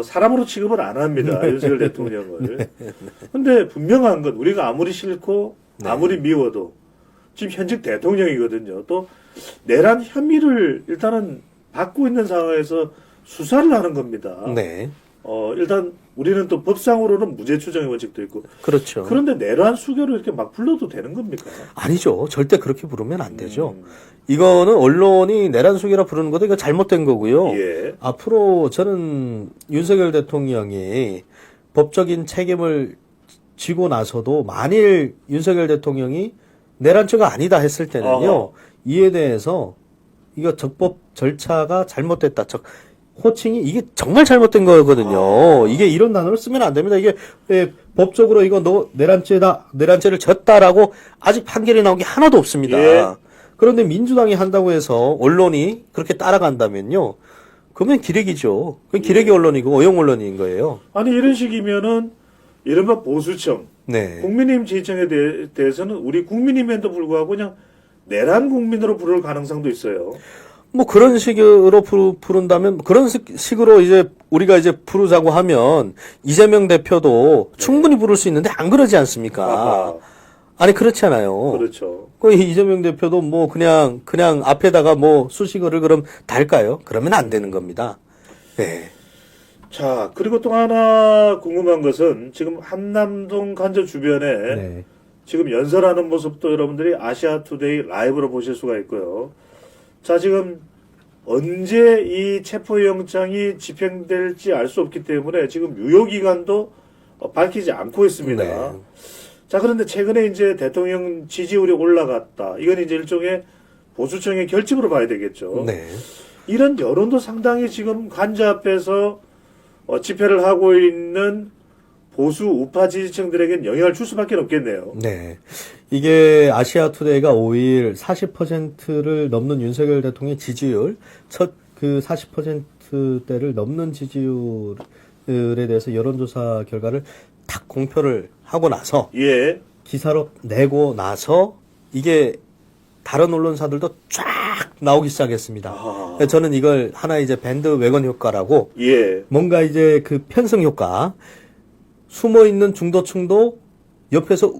사람으로 취급을 안 합니다. 윤석열 대통령을. 근데 분명한 건 우리가 아무리 싫고 아무리 미워도 지금 현직 대통령이거든요. 또 내란 혐의를 일단은 받고 있는 상황에서 수사를 하는 겁니다. 네. 일단 우리는 또 법상으로는 무죄 추정의 원칙도 있고. 그렇죠. 그런데 내란 수교로 이렇게 막 불러도 되는 겁니까? 아니죠. 절대 그렇게 부르면 안 되죠. 이거는 언론이 내란 수계라 부르는 것도 이거 잘못된 거고요. 예. 앞으로 저는 윤석열 대통령이 법적인 책임을 지고 나서도 만일 윤석열 대통령이 내란죄가 아니다 했을 때는요. 어허. 이에 대해서 이거 적법 절차가 잘못됐다. 호칭이 이게 정말 잘못된 거거든요. 이게 이런 단어를 쓰면 안 됩니다. 이게 법적으로 이거 너 내란죄다, 내란죄를 졌다라고 아직 판결이 나온 게 하나도 없습니다. 예. 그런데 민주당이 한다고 해서 언론이 그렇게 따라간다면요. 그러면 기레기죠. 그건 기레기 언론이고 어용 언론인 거예요. 아니 이런 식이면은 이른바 보수청, 네. 국민의힘 지지층에 대해서는 우리 국민임에도 불구하고 그냥 내란 국민으로 부를 가능성도 있어요. 뭐 그런 식으로 부른다면 그런 식으로 이제 우리가 이제 부르자고 하면 이재명 대표도 충분히 부를 수 있는데 안 그러지 않습니까? 아하. 아니 그렇지 않아요. 그렇죠. 그 이재명 대표도 뭐 그냥 앞에다가 뭐 수식어를 그럼 달까요? 그러면 안 되는 겁니다. 네. 자, 그리고 또 하나 궁금한 것은 지금 한남동 간접 주변에 네. 지금 연설하는 모습도 여러분들이 아시아투데이 라이브로 보실 수가 있고요. 자, 지금 언제 이 체포영장이 집행될지 알 수 없기 때문에 지금 유효기간도 밝히지 않고 있습니다. 네. 자, 그런데 최근에 이제 대통령 지지율이 올라갔다. 이건 이제 일종의 보수층의 결집으로 봐야 되겠죠. 네. 이런 여론도 상당히 지금 간접해서 집회를 하고 있는 보수 우파 지지층들에겐 영향을 줄 수밖에 없겠네요. 네. 이게 아시아투데이가 5일 40%를 넘는 윤석열 대통령의 지지율, 첫 그 40%대를 넘는 지지율에 대해서 여론조사 결과를 탁 공표를 하고 나서 예. 기사로 내고 나서 이게 다른 언론사들도 쫙 나오기 시작했습니다. 아. 저는 이걸 하나 이제 밴드웨건 효과라고 예. 뭔가 이제 그 편승 효과, 숨어 있는 중도층도 옆에서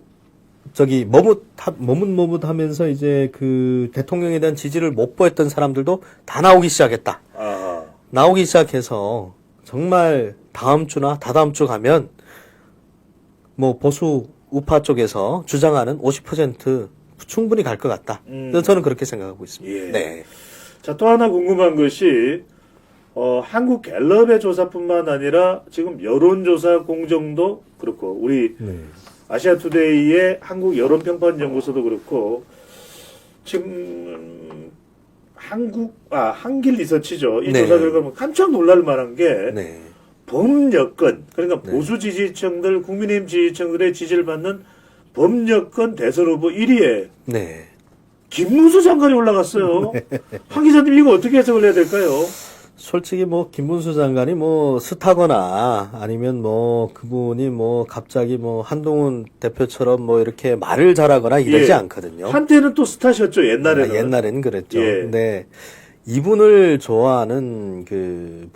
저기 머뭇머뭇하면서 이제 그 대통령에 대한 지지를 못 보였던 사람들도 다 나오기 시작했다. 아. 나오기 시작해서 정말 다음 주나 다다음 주 가면 뭐 보수 우파 쪽에서 주장하는 50% 충분히 갈 것 같다. 그래서 저는 그렇게 생각하고 있습니다. 예. 네. 자, 또 하나 궁금한 것이 한국 갤럽의 조사뿐만 아니라 지금 여론조사 공정도 그렇고 우리 아시아투데이의 한국 여론평판연구소도 그렇고 지금 한길 리서치죠. 이 네. 조사 결과 보면 깜짝 놀랄 만한 게 네. 범여권 그러니까 보수 지지층들 국민의힘 지지층들의 지지를 받는 범여권 대선 후보 1위에 네. 김문수 장관이 올라갔어요. 한 기자님 이거 어떻게 해석을 해야 될까요? 솔직히 뭐 김문수 장관이 뭐 스타거나 아니면 뭐 그분이 뭐 갑자기 뭐 한동훈 대표처럼 뭐 이렇게 말을 잘하거나 이러지 예. 않거든요. 한때는 또 스타셨죠. 옛날에는. 옛날에는 그랬죠. 예. 근데 이분을 좋아하는 그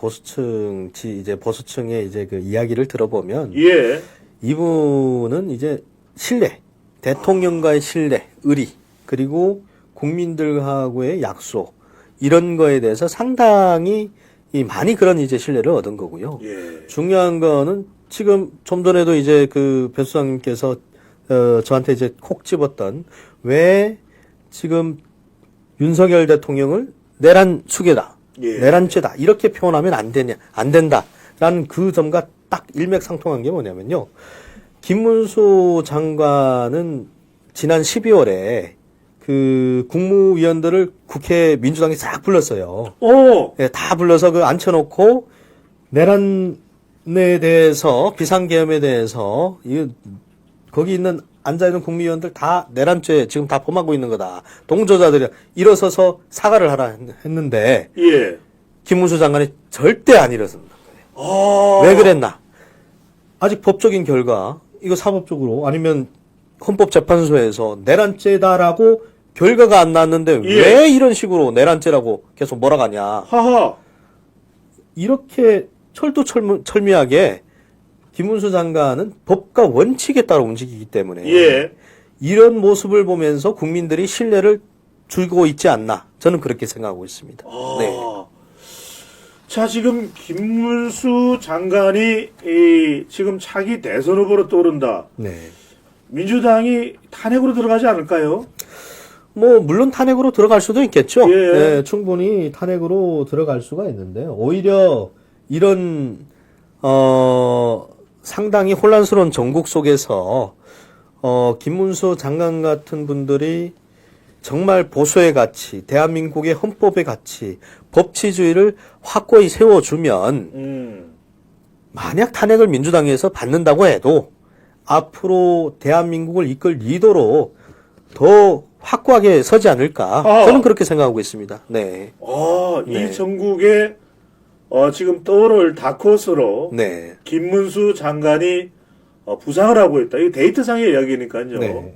이제 보수층의 이제 그 이야기를 들어보면 예. 이분은 이제 신뢰, 대통령과의 신뢰, 의리, 그리고 국민들하고의 약속, 이런 거에 대해서 상당히 많이 그런 이제 신뢰를 얻은 거고요. 예. 중요한 거는 지금 좀 전에도 이제 그 변수장님께서 저한테 이제 콕 집었던 왜 지금 윤석열 대통령을 내란 수계다, 예. 내란죄다 이렇게 표현하면 안 된다라는 그 점과 딱 일맥상통한 게 뭐냐면요. 김문수 장관은 지난 12월에 그 국무위원들을 국회 민주당이 싹 불렀어요. 오! 예, 다 불러서 그 앉혀놓고 내란에 대해서 비상계엄에 대해서 이 거기 있는 앉아있는 국무위원들 다 내란죄 지금 다 범하고 있는 거다. 동조자들이 일어서서 사과를 하라 했는데 예. 김문수 장관이 절대 안 일어선다. 왜 그랬나? 아직 법적인 결과 이거 사법적으로 아니면 헌법재판소에서 내란죄다라고 결과가 안 나왔는데 예. 왜 이런 식으로 내란죄라고 계속 몰아가냐. 하하. 이렇게 철두철미하게 김문수 장관은 법과 원칙에 따라 움직이기 때문에 예. 이런 모습을 보면서 국민들이 신뢰를 주고 있지 않나 저는 그렇게 생각하고 있습니다. 네. 자, 지금 김문수 장관이 지금 차기 대선 후보로 떠오른다. 네. 민주당이 탄핵으로 들어가지 않을까요? 뭐 물론 탄핵으로 들어갈 수도 있겠죠. 예. 네, 충분히 탄핵으로 들어갈 수가 있는데요. 오히려 이런 상당히 혼란스러운 정국 속에서 김문수 장관 같은 분들이 정말 보수의 가치, 대한민국의 헌법의 가치, 법치주의를 확고히 세워주면 만약 탄핵을 민주당에서 받는다고 해도 앞으로 대한민국을 이끌 리더로 더 확고하게 서지 않을까. 저는 그렇게 생각하고 있습니다. 네. 이 전국에 지금 떠오를 다크호스로 네. 김문수 장관이 부상을 하고 있다. 이거 데이트상의 이야기니까요. 네.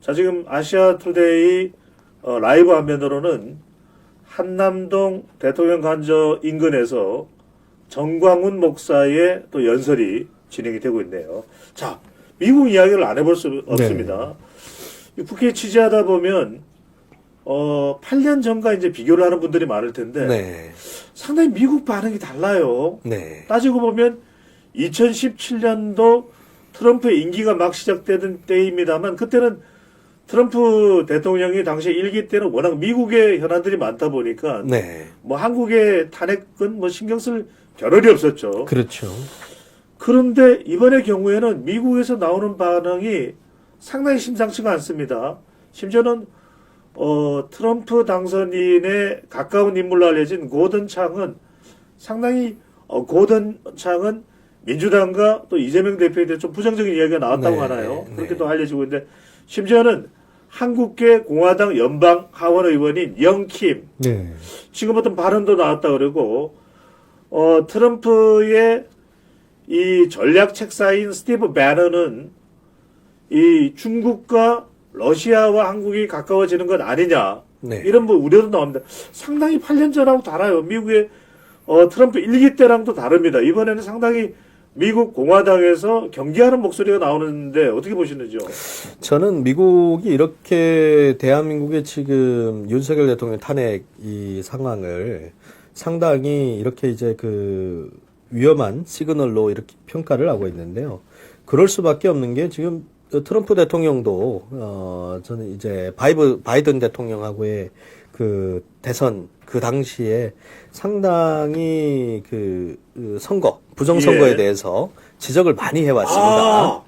자, 지금 아시아 투데이 라이브 화면으로는 한남동 대통령 관저 인근에서 정광훈 목사의 또 연설이 진행이 되고 있네요. 자, 미국 이야기를 안 해볼 수 없습니다. 이 국회에 취재하다 보면 8년 전과 이제 비교를 하는 분들이 많을 텐데 네. 상당히 미국 반응이 달라요. 네. 따지고 보면 2017년도 트럼프의 임기가 막 시작되던 때입니다만 그때는 트럼프 대통령이 당시 1기 때는 워낙 미국의 현안들이 많다 보니까 네. 뭐 한국의 탄핵은 뭐 신경 쓸 겨를이 없었죠. 그렇죠. 그런데 이번의 경우에는 미국에서 나오는 반응이 상당히 심상치가 않습니다. 심지어는 트럼프 당선인의 가까운 인물로 알려진 고든 창은 상당히 고든 창은 민주당과 또 이재명 대표에 대해 좀 부정적인 이야기가 나왔다고 네, 하나요? 네. 그렇게 또 알려지고 있는데 심지어는 한국계 공화당 연방 하원 의원인 영킴 네. 지금 어떤 발언도 나왔다 그러고 트럼프의 이 전략 책사인 스티브 배너는 이 중국과 러시아와 한국이 가까워지는 것 아니냐 네. 이런 뭐 우려도 나옵니다. 상당히 8년 전하고 달라요. 미국의 트럼프 1기 때랑도 다릅니다. 이번에는 상당히 미국 공화당에서 경계하는 목소리가 나오는데 어떻게 보시는지요? 저는 미국이 이렇게 대한민국의 지금 윤석열 대통령 탄핵 이 상황을 상당히 이렇게 이제 그 위험한 시그널로 이렇게 평가를 하고 있는데요. 그럴 수밖에 없는 게 지금 트럼프 대통령도 저는 이제 바이든 대통령하고의 그 대선 그 당시에 상당히 그 선거 부정선거에 예. 대해서 지적을 많이 해왔습니다.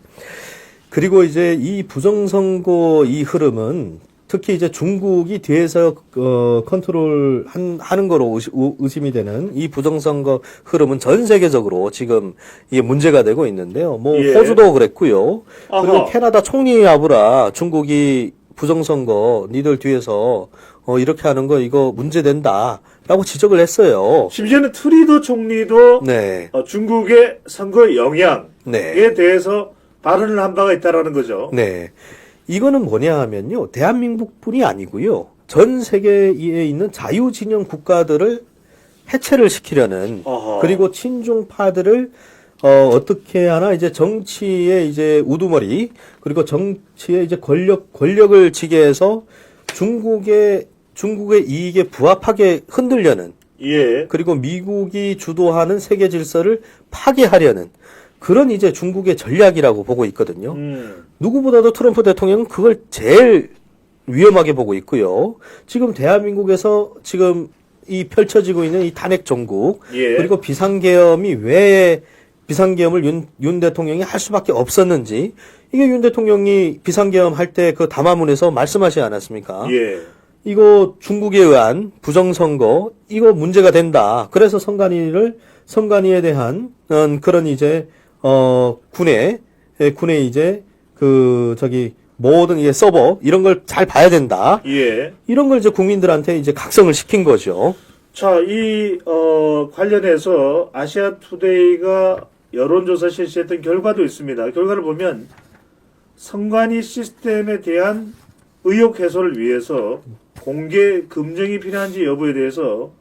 그리고 이제 이 부정선거 이 흐름은 특히 이제 중국이 뒤에서 컨트롤 하는 거로 의심이 되는 이 부정선거 흐름은 전 세계적으로 지금 이게 문제가 되고 있는데요. 뭐 예. 호주도 그랬고요. 그리고 아하. 캐나다 총리 아부라 중국이 부정선거 니들 뒤에서 이렇게 하는 거 이거 문제된다라고 지적을 했어요. 심지어는 트리도 총리도 네. 중국의 선거 영향에 네. 대해서 발언을 한 바가 있다라는 거죠. 네. 이거는 뭐냐 하면요. 대한민국뿐이 아니고요. 전 세계에 있는 자유진영 국가들을 해체를 시키려는 어허. 그리고 친중파들을 어떻게 하나 이제 정치의 이제 우두머리 그리고 정치의 이제 권력을 지게 해서 중국의 이익에 부합하게 흔들려는 예. 그리고 미국이 주도하는 세계 질서를 파괴하려는 그런 이제 중국의 전략이라고 보고 있거든요. 누구보다도 트럼프 대통령은 그걸 제일 위험하게 보고 있고요. 지금 대한민국에서 지금 이 펼쳐지고 있는 이 탄핵 정국 예. 그리고 비상계엄이 왜 비상계엄을 윤 대통령이 할 수밖에 없었는지 이게 윤 대통령이 비상계엄 할 때 그 담화문에서 말씀하시지 않았습니까? 예. 이거 중국에 의한 부정선거 이거 문제가 된다. 그래서 선관위에 대한 그런 이제 군의 군의 이제 모든 이게 서버 이런 걸 잘 봐야 된다. 예. 이런 걸 이제 국민들한테 이제 각성을 시킨 거죠. 자, 관련해서 아시아투데이가 여론조사 실시했던 결과도 있습니다. 결과를 보면 선관위 시스템에 대한 의혹 해소를 위해서 공개 검증이 필요한지 여부에 대해서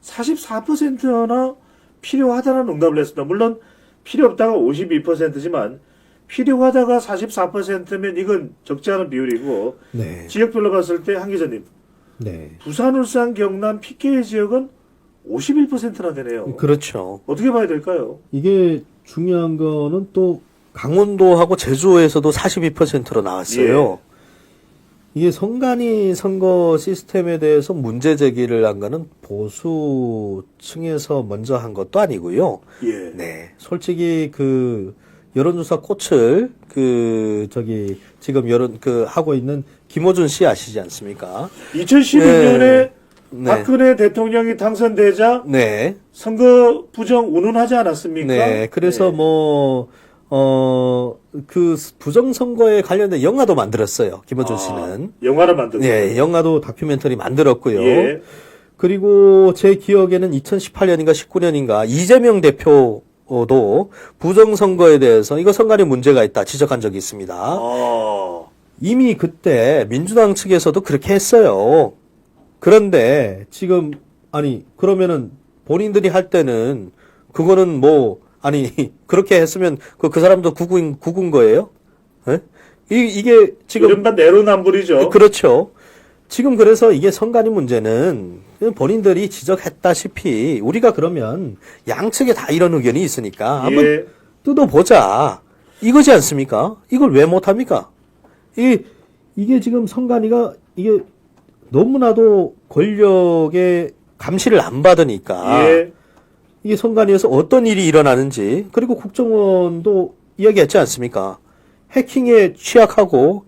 44%나 필요하다는 응답을 했습니다. 물론 필요 없다가 52%지만 필요하다가 44%면 이건 적지 않은 비율이고 네. 지역별로 봤을 때 한 기자님 네. 부산, 울산, 경남, PK 지역은 51%나 되네요. 그렇죠. 어떻게 봐야 될까요? 이게 중요한 거는 또 강원도하고 제주에서도 42%로 나왔어요. 이게 선관위 선거 시스템에 대해서 문제 제기를 한 거는 보수층에서 먼저 한 것도 아니고요. 예. 네. 솔직히 여론조사 꽃을 지금 하고 있는 김어준 씨 아시지 않습니까? 2016년에 네. 박근혜 대통령이 당선되자 네. 선거 부정 운운하지 않았습니까? 네. 그래서 네. 부정선거에 관련된 영화도 만들었어요. 김어준 씨는. 영화를 만들었어요. 네. 영화도 다큐멘터리 만들었고요. 예. 그리고 제 기억에는 2018년인가 19년인가 이재명 대표도 부정선거에 대해서 이거 선관위 문제가 있다 지적한 적이 있습니다. 이미 그때 민주당 측에서도 그렇게 했어요. 그런데 지금 그러면은 본인들이 할 때는 그거는 그렇게 했으면 그 사람도 구군 거예요? 예? 이게 지금 이른바 내로남불이죠. 그렇죠. 지금 그래서 이게 선관위 문제는 본인들이 지적했다시피 우리가 그러면 양측에 다 이런 의견이 있으니까 한번 예. 뜯어보자. 이거지 않습니까? 이걸 왜 못합니까? 이게 지금 선관위가 이게 너무나도 권력의 감시를 안 받으니까 예. 이게 선관위에서 어떤 일이 일어나는지 그리고 국정원도 이야기했지 않습니까? 해킹에 취약하고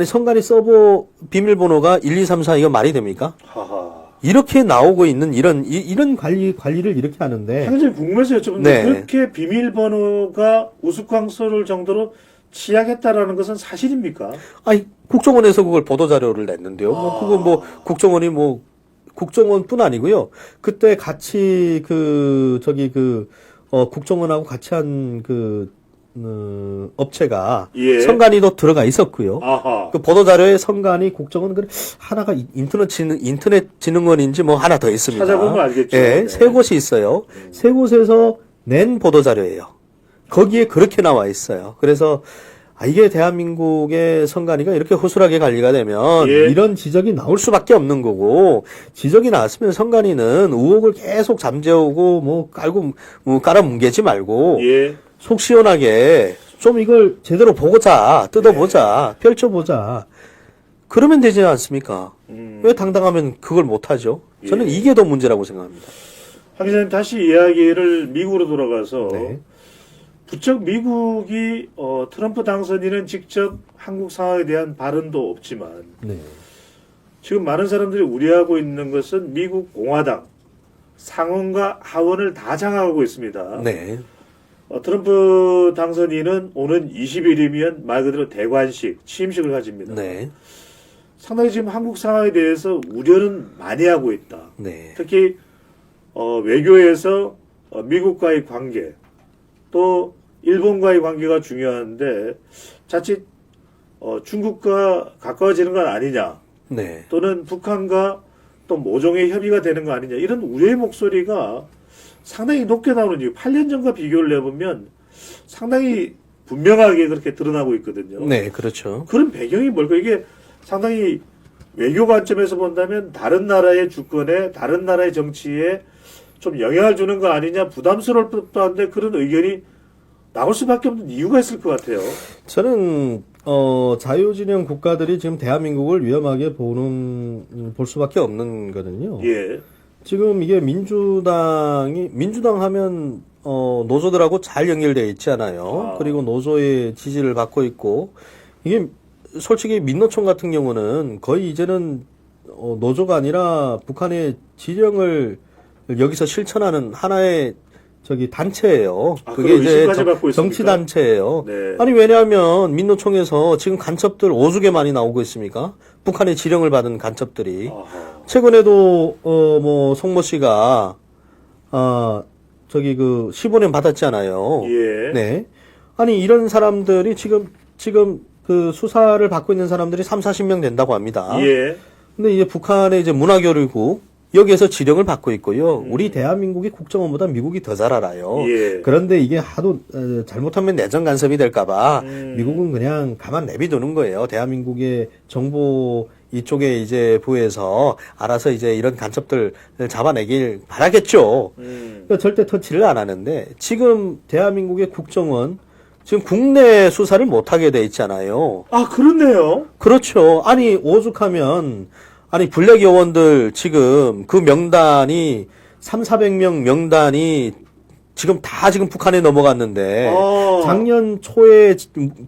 선관위 서버 비밀번호가 1, 2, 3, 4 이거 말이 됩니까? 하하. 이렇게 나오고 있는 이런 관리를 이렇게 하는데 상당히 궁금해서 여쭤보는데 네. 그렇게 비밀번호가 우스꽝스러울 정도로 취약했다라는 것은 사실입니까? 국정원에서 그걸 보도자료를 냈는데요. 그거 국정원뿐 아니고요. 그때 같이 국정원하고 같이 한 업체가 예. 선관위도 들어가 있었고요. 아하. 그 보도자료에 선관위 국정원 하나가 인터넷진흥원인지 하나 더 있습니다. 찾아보면 알겠죠. 예, 네. 세 곳이 있어요. 세 곳에서 낸 보도자료예요. 거기에 그렇게 나와 있어요. 그래서 이게 대한민국의 선관위가 이렇게 허술하게 관리가 되면 예. 이런 지적이 나올 수밖에 없는 거고 지적이 나왔으면 선관위는 의혹을 계속 잠재우고 깔아뭉개지 말고 예. 속 시원하게 좀 이걸 제대로 보고자 뜯어보자 펼쳐보자 그러면 되지 않습니까? 왜 당당하면 그걸 못하죠? 저는 예. 이게 더 문제라고 생각합니다. 하 기자님 다시 이야기를 미국으로 돌아가서 네. 부쩍 미국이 트럼프 당선인은 직접 한국 상황에 대한 발언도 없지만 네. 지금 많은 사람들이 우려하고 있는 것은 미국 공화당 상원과 하원을 다 장악하고 있습니다. 네. 트럼프 당선인은 오는 20일이면 말 그대로 대관식, 취임식을 가집니다. 네. 상당히 지금 한국 상황에 대해서 우려는 많이 하고 있다. 네. 특히 외교에서 미국과의 관계 또 일본과의 관계가 중요한데 자칫 중국과 가까워지는 건 아니냐 네. 또는 북한과 또 모종의 협의가 되는 거 아니냐 이런 우려의 목소리가 상당히 높게 나오는 이유 8년 전과 비교를 해보면 상당히 분명하게 그렇게 드러나고 있거든요. 네, 그렇죠. 그런 배경이 뭘까? 이게 상당히 외교 관점에서 본다면 다른 나라의 주권에 다른 나라의 정치에 좀 영향을 주는 거 아니냐 부담스러울 법도 한데 그런 의견이 나올 수밖에 없는 이유가 있을 것 같아요. 저는 자유진영 국가들이 지금 대한민국을 위험하게 볼 수밖에 없는 거는요. 예. 지금 이게 민주당 하면 노조들하고 잘 연결되어 있잖아요. 그리고 노조의 지지를 받고 있고 이게 솔직히 민노총 같은 경우는 거의 이제는 노조가 아니라 북한의 지령을 여기서 실천하는 하나의 저기 단체예요. 아, 그게 그럼 이제 의심까지 받고 있습니까? 정치 단체예요. 네. 아니 왜냐하면 민노총에서 지금 간첩들 오죽에 많이 나오고 있습니까? 북한의 지령을 받은 간첩들이 아하. 최근에도 뭐 송모 씨가 저기 그 15년 받았잖아요. 예. 네. 아니 이런 사람들이 지금 그 수사를 받고 있는 사람들이 30-40명 된다고 합니다. 예. 근데 이제 북한의 이제 문화교류국 여기에서 지령을 받고 있고요. 우리 대한민국이 국정원보다 미국이 더 잘 알아요. 예. 그런데 이게 하도 잘못하면 내정 간섭이 될까봐 미국은 그냥 가만 내비두는 거예요. 대한민국의 정보 이쪽에 이제 부에서 알아서 이제 이런 간첩들 잡아내길 바라겠죠. 그러니까 절대 터치를 안 하는데 지금 대한민국의 국정원 지금 국내 수사를 못하게 돼 있잖아요. 아, 그렇네요. 그렇죠. 아니 오죽하면 아니 블랙 요원들 지금 그 명단이 300-400명 명단이 지금 북한에 넘어갔는데 작년 초에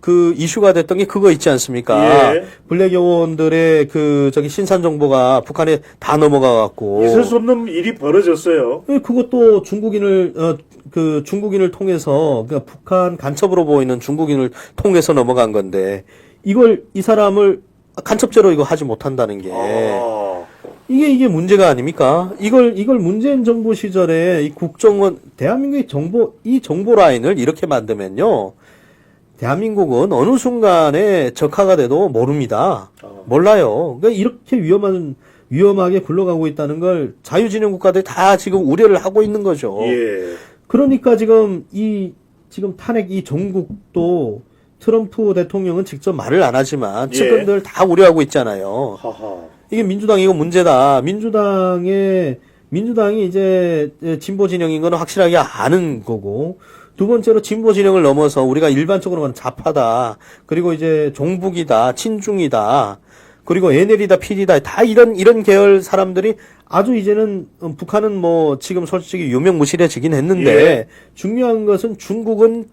그 이슈가 됐던 게 그거 있지 않습니까? 예. 블랙 요원들의 그 저기 신산 정보가 북한에 다 넘어가 갖고 있을 수 없는 일이 벌어졌어요. 그것도 중국인을 통해서 그러니까 북한 간첩으로 보이는 중국인을 통해서 넘어간 건데 이걸 이 사람을 간첩죄로 이거 하지 못한다는 게 이게 문제가 아닙니까? 이걸 문재인 정부 시절에 이 국정원 대한민국의 정보 라인을 이렇게 만들면요. 대한민국은 어느 순간에 적화가 돼도 모릅니다. 몰라요. 그러니까 이렇게 위험하게 굴러가고 있다는 걸 자유진영 국가들이 다 지금 우려를 하고 있는 거죠. 예. 그러니까 지금 탄핵 이 전국도 트럼프 대통령은 직접 말을 안 하지만 측근들 다 우려하고 있잖아요. 하하. 이게 민주당 이거 문제다. 민주당이 이제 진보 진영인 거는 확실하게 아는 거고 두 번째로 진보 진영을 넘어서 우리가 일반적으로는 좌파다. 그리고 이제 종북이다. 친중이다. 그리고 NL이다, PD다. 다 이런 계열 사람들이 아주 이제는 북한은 뭐 지금 솔직히 유명무실해지긴 했는데 중요한 것은 중국은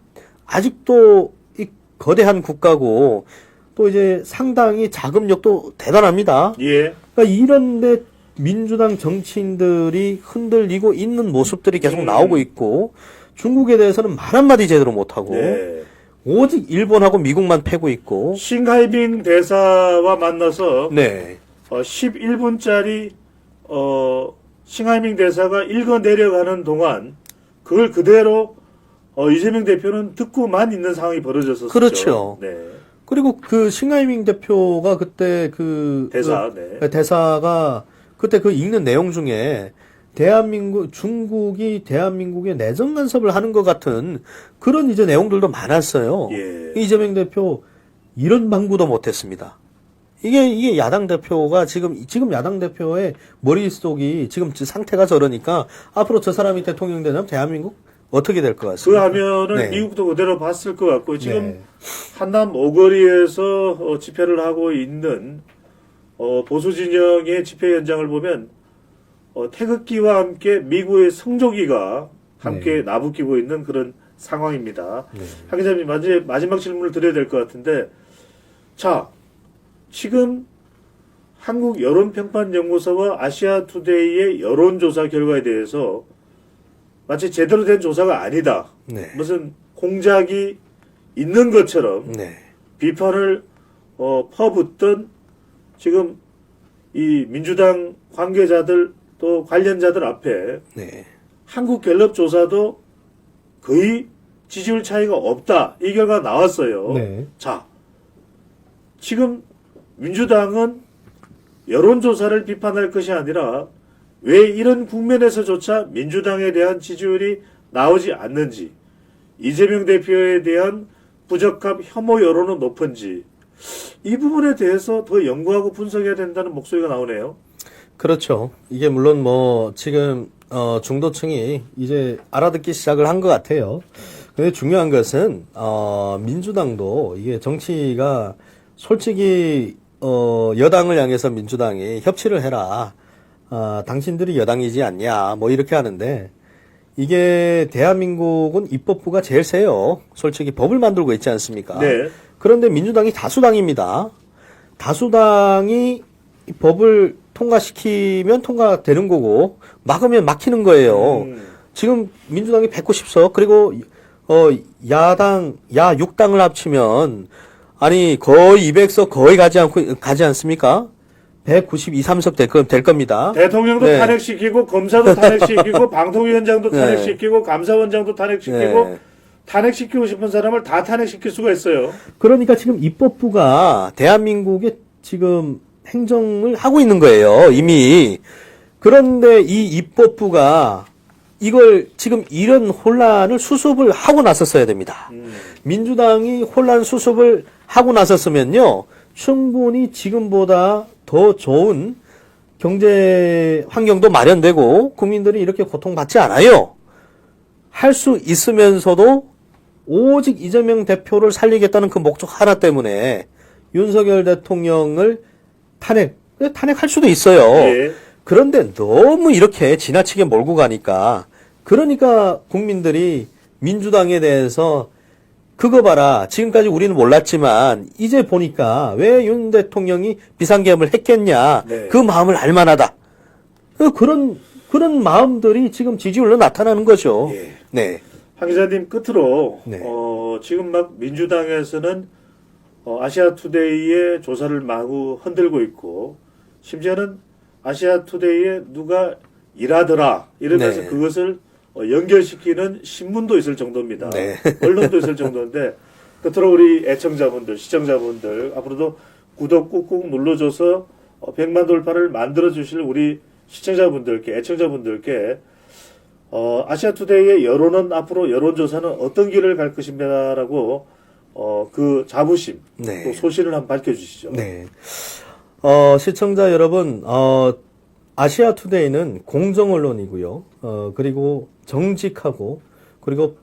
아직도 이 거대한 국가고 또 이제 상당히 자금력도 대단합니다. 예. 그러니까 이런데 민주당 정치인들이 흔들리고 있는 모습들이 계속 나오고 있고 중국에 대해서는 말 한마디 제대로 못하고 네. 오직 일본하고 미국만 패고 있고 싱하이빙 대사와 만나서 네. 11분짜리 싱하이밍 대사가 읽어 내려가는 동안 그걸 그대로 이재명 대표는 듣고만 있는 상황이 벌어졌었죠. 그렇죠. 네. 그리고 그 싱하이밍 대표가 그때 대사가 그때 그 읽는 내용 중에 중국이 대한민국에 내정 간섭을 하는 것 같은 그런 이제 내용들도 많았어요. 예. 이재명 대표 이런 방구도 못했습니다. 이게 야당 대표가 지금 야당 대표의 머릿속이 지금 상태가 저러니까 앞으로 저 사람이 대통령 되면 대한민국 어떻게 될 것 같습니까? 그 하면은 네. 미국도 그대로 봤을 것 같고 지금 네. 한남 오거리에서 집회를 하고 있는 보수 진영의 집회 현장을 보면 태극기와 함께 미국의 성조기가 함께 나부끼고 있는 그런 상황입니다. 한 기자님 마지막 질문을 드려야 될 것 같은데 자 지금 한국 여론평판연구소와 아시아투데이의 여론조사 결과에 대해서 마치 제대로 된 조사가 아니다. 네. 무슨 공작이 있는 것처럼 네. 비판을 퍼붓던 지금 이 민주당 관계자들 또 관련자들 앞에 네. 한국갤럽 조사도 거의 지지율 차이가 없다. 이 결과가 나왔어요. 네. 자, 지금 민주당은 여론조사를 비판할 것이 아니라 왜 이런 국면에서조차 민주당에 대한 지지율이 나오지 않는지, 이재명 대표에 대한 부적합 혐오 여론은 높은지, 이 부분에 대해서 더 연구하고 분석해야 된다는 목소리가 나오네요. 그렇죠. 이게 물론 뭐 지금 중도층이 이제 알아듣기 시작을 한 것 같아요. 근데 중요한 것은 민주당도 이게 정치가 솔직히 여당을 향해서 민주당이 협치를 해라. 당신들이 여당이지 않냐. 뭐 이렇게 하는데 이게 대한민국은 입법부가 제일 세요. 솔직히 법을 만들고 있지 않습니까? 네. 그런데 민주당이 다수당입니다. 다수당이 법을 통과시키면 통과되는 거고 막으면 막히는 거예요. 지금 민주당이 190석, 그리고, 야당, 야 6당을 합치면, 아니, 거의 200석 거의 가지 않습니까? 192, 3석 될 겁니다. 대통령도 네. 탄핵시키고, 검사도 탄핵시키고, 방통위원장도 네. 탄핵시키고, 감사원장도 탄핵시키고, 네. 탄핵시키고 싶은 사람을 다 탄핵시킬 수가 있어요. 그러니까 지금 입법부가 대한민국의 지금 행정을 하고 있는 거예요, 이미. 그런데 이 입법부가 이걸 지금 이런 혼란을 수습을 하고 나섰어야 됩니다. 민주당이 혼란 수습을 하고 나섰으면요, 충분히 지금보다 더 좋은 경제 환경도 마련되고 국민들이 이렇게 고통받지 않아요. 할 수 있으면서도 오직 이재명 대표를 살리겠다는 그 목적 하나 때문에 윤석열 대통령을 탄핵할 수도 있어요. 예. 그런데 너무 이렇게 지나치게 몰고 가니까, 그러니까 국민들이 민주당에 대해서 그거 봐라, 지금까지 우리는 몰랐지만 이제 보니까 왜 윤 대통령이 비상계엄을 했겠냐, 네. 그 마음을 알만하다. 그런 마음들이 지금 지지율로 나타나는 거죠. 예. 네. 한 기자님 끝으로 네. 지금 막 민주당에서는 아시아투데이의 조사를 마구 흔들고 있고, 심지어는 아시아투데이에 누가 일하더라 이러면서 네. 그것을 연결시키는 신문도 있을 정도입니다. 네. 언론도 있을 정도인데, 끝으로 우리 애청자분들, 시청자분들 앞으로도 구독 꾹꾹 눌러줘서 100만 돌파를 만들어 주실 우리 시청자분들께, 애청자분들께 아시아투데이의 여론은, 앞으로 여론조사는 어떤 길을 갈 것입니다라고 그 자부심, 네. 또 소신을 한번 밝혀주시죠. 네. 시청자 여러분, 아시아투데이는 공정언론이고요. 그리고 정직하고, 그리고,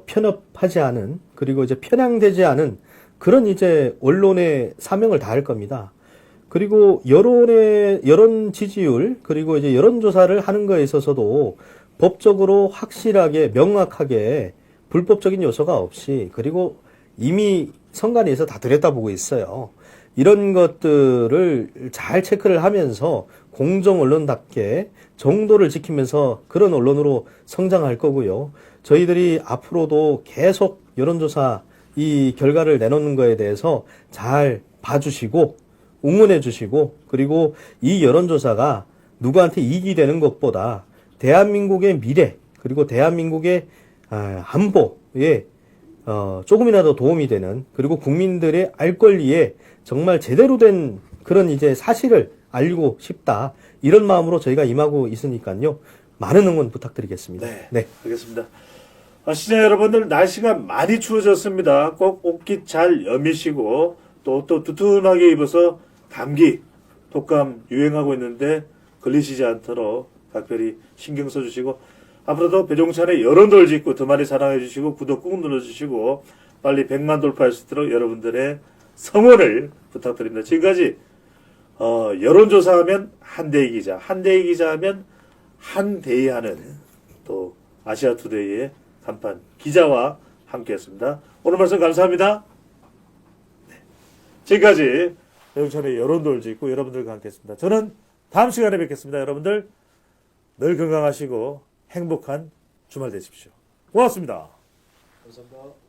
편협하지 않은, 그리고 이제 편향되지 않은 그런 이제 언론의 사명을 다할 겁니다. 그리고 여론 지지율, 그리고 이제 여론조사를 하는 거에 있어서도 법적으로 확실하게, 명확하게 불법적인 요소가 없이, 그리고 이미 선관위에서 다 들여다보고 있어요. 이런 것들을 잘 체크를 하면서 공정 언론답게 정도를 지키면서 그런 언론으로 성장할 거고요. 저희들이 앞으로도 계속 여론조사 이 결과를 내놓는 거에 대해서 잘 봐주시고 응원해 주시고, 그리고 이 여론조사가 누구한테 이익이 되는 것보다 대한민국의 미래, 그리고 대한민국의 안보에 조금이라도 도움이 되는, 그리고 국민들의 알 권리에 정말 제대로 된 그런 이제 사실을 알리고 싶다, 이런 마음으로 저희가 임하고 있으니까요, 많은 응원 부탁드리겠습니다. 네. 알겠습니다. 시청자 여러분들, 날씨가 많이 추워졌습니다. 꼭 옷깃 잘 여미시고, 또 두툼하게 입어서 감기, 독감 유행하고 있는데 걸리시지 않도록 각별히 신경 써주시고, 앞으로도 배종찬의 여론돌 짓고 더 많이 사랑해주시고, 구독 꾹 눌러주시고, 빨리 100만 돌파할 수 있도록 여러분들의 성원을 부탁드립니다. 지금까지 여론조사하면 한대희 기자, 한대희 기자하면 한대희 하는 또 아시아투데이의 간판 기자와 함께했습니다. 오늘 말씀 감사합니다. 네. 지금까지 배종찬의 여론돌 짓고 여러분들과 함께했습니다. 저는 다음 시간에 뵙겠습니다. 여러분들 늘 건강하시고 행복한 주말 되십시오. 고맙습니다. 감사합니다.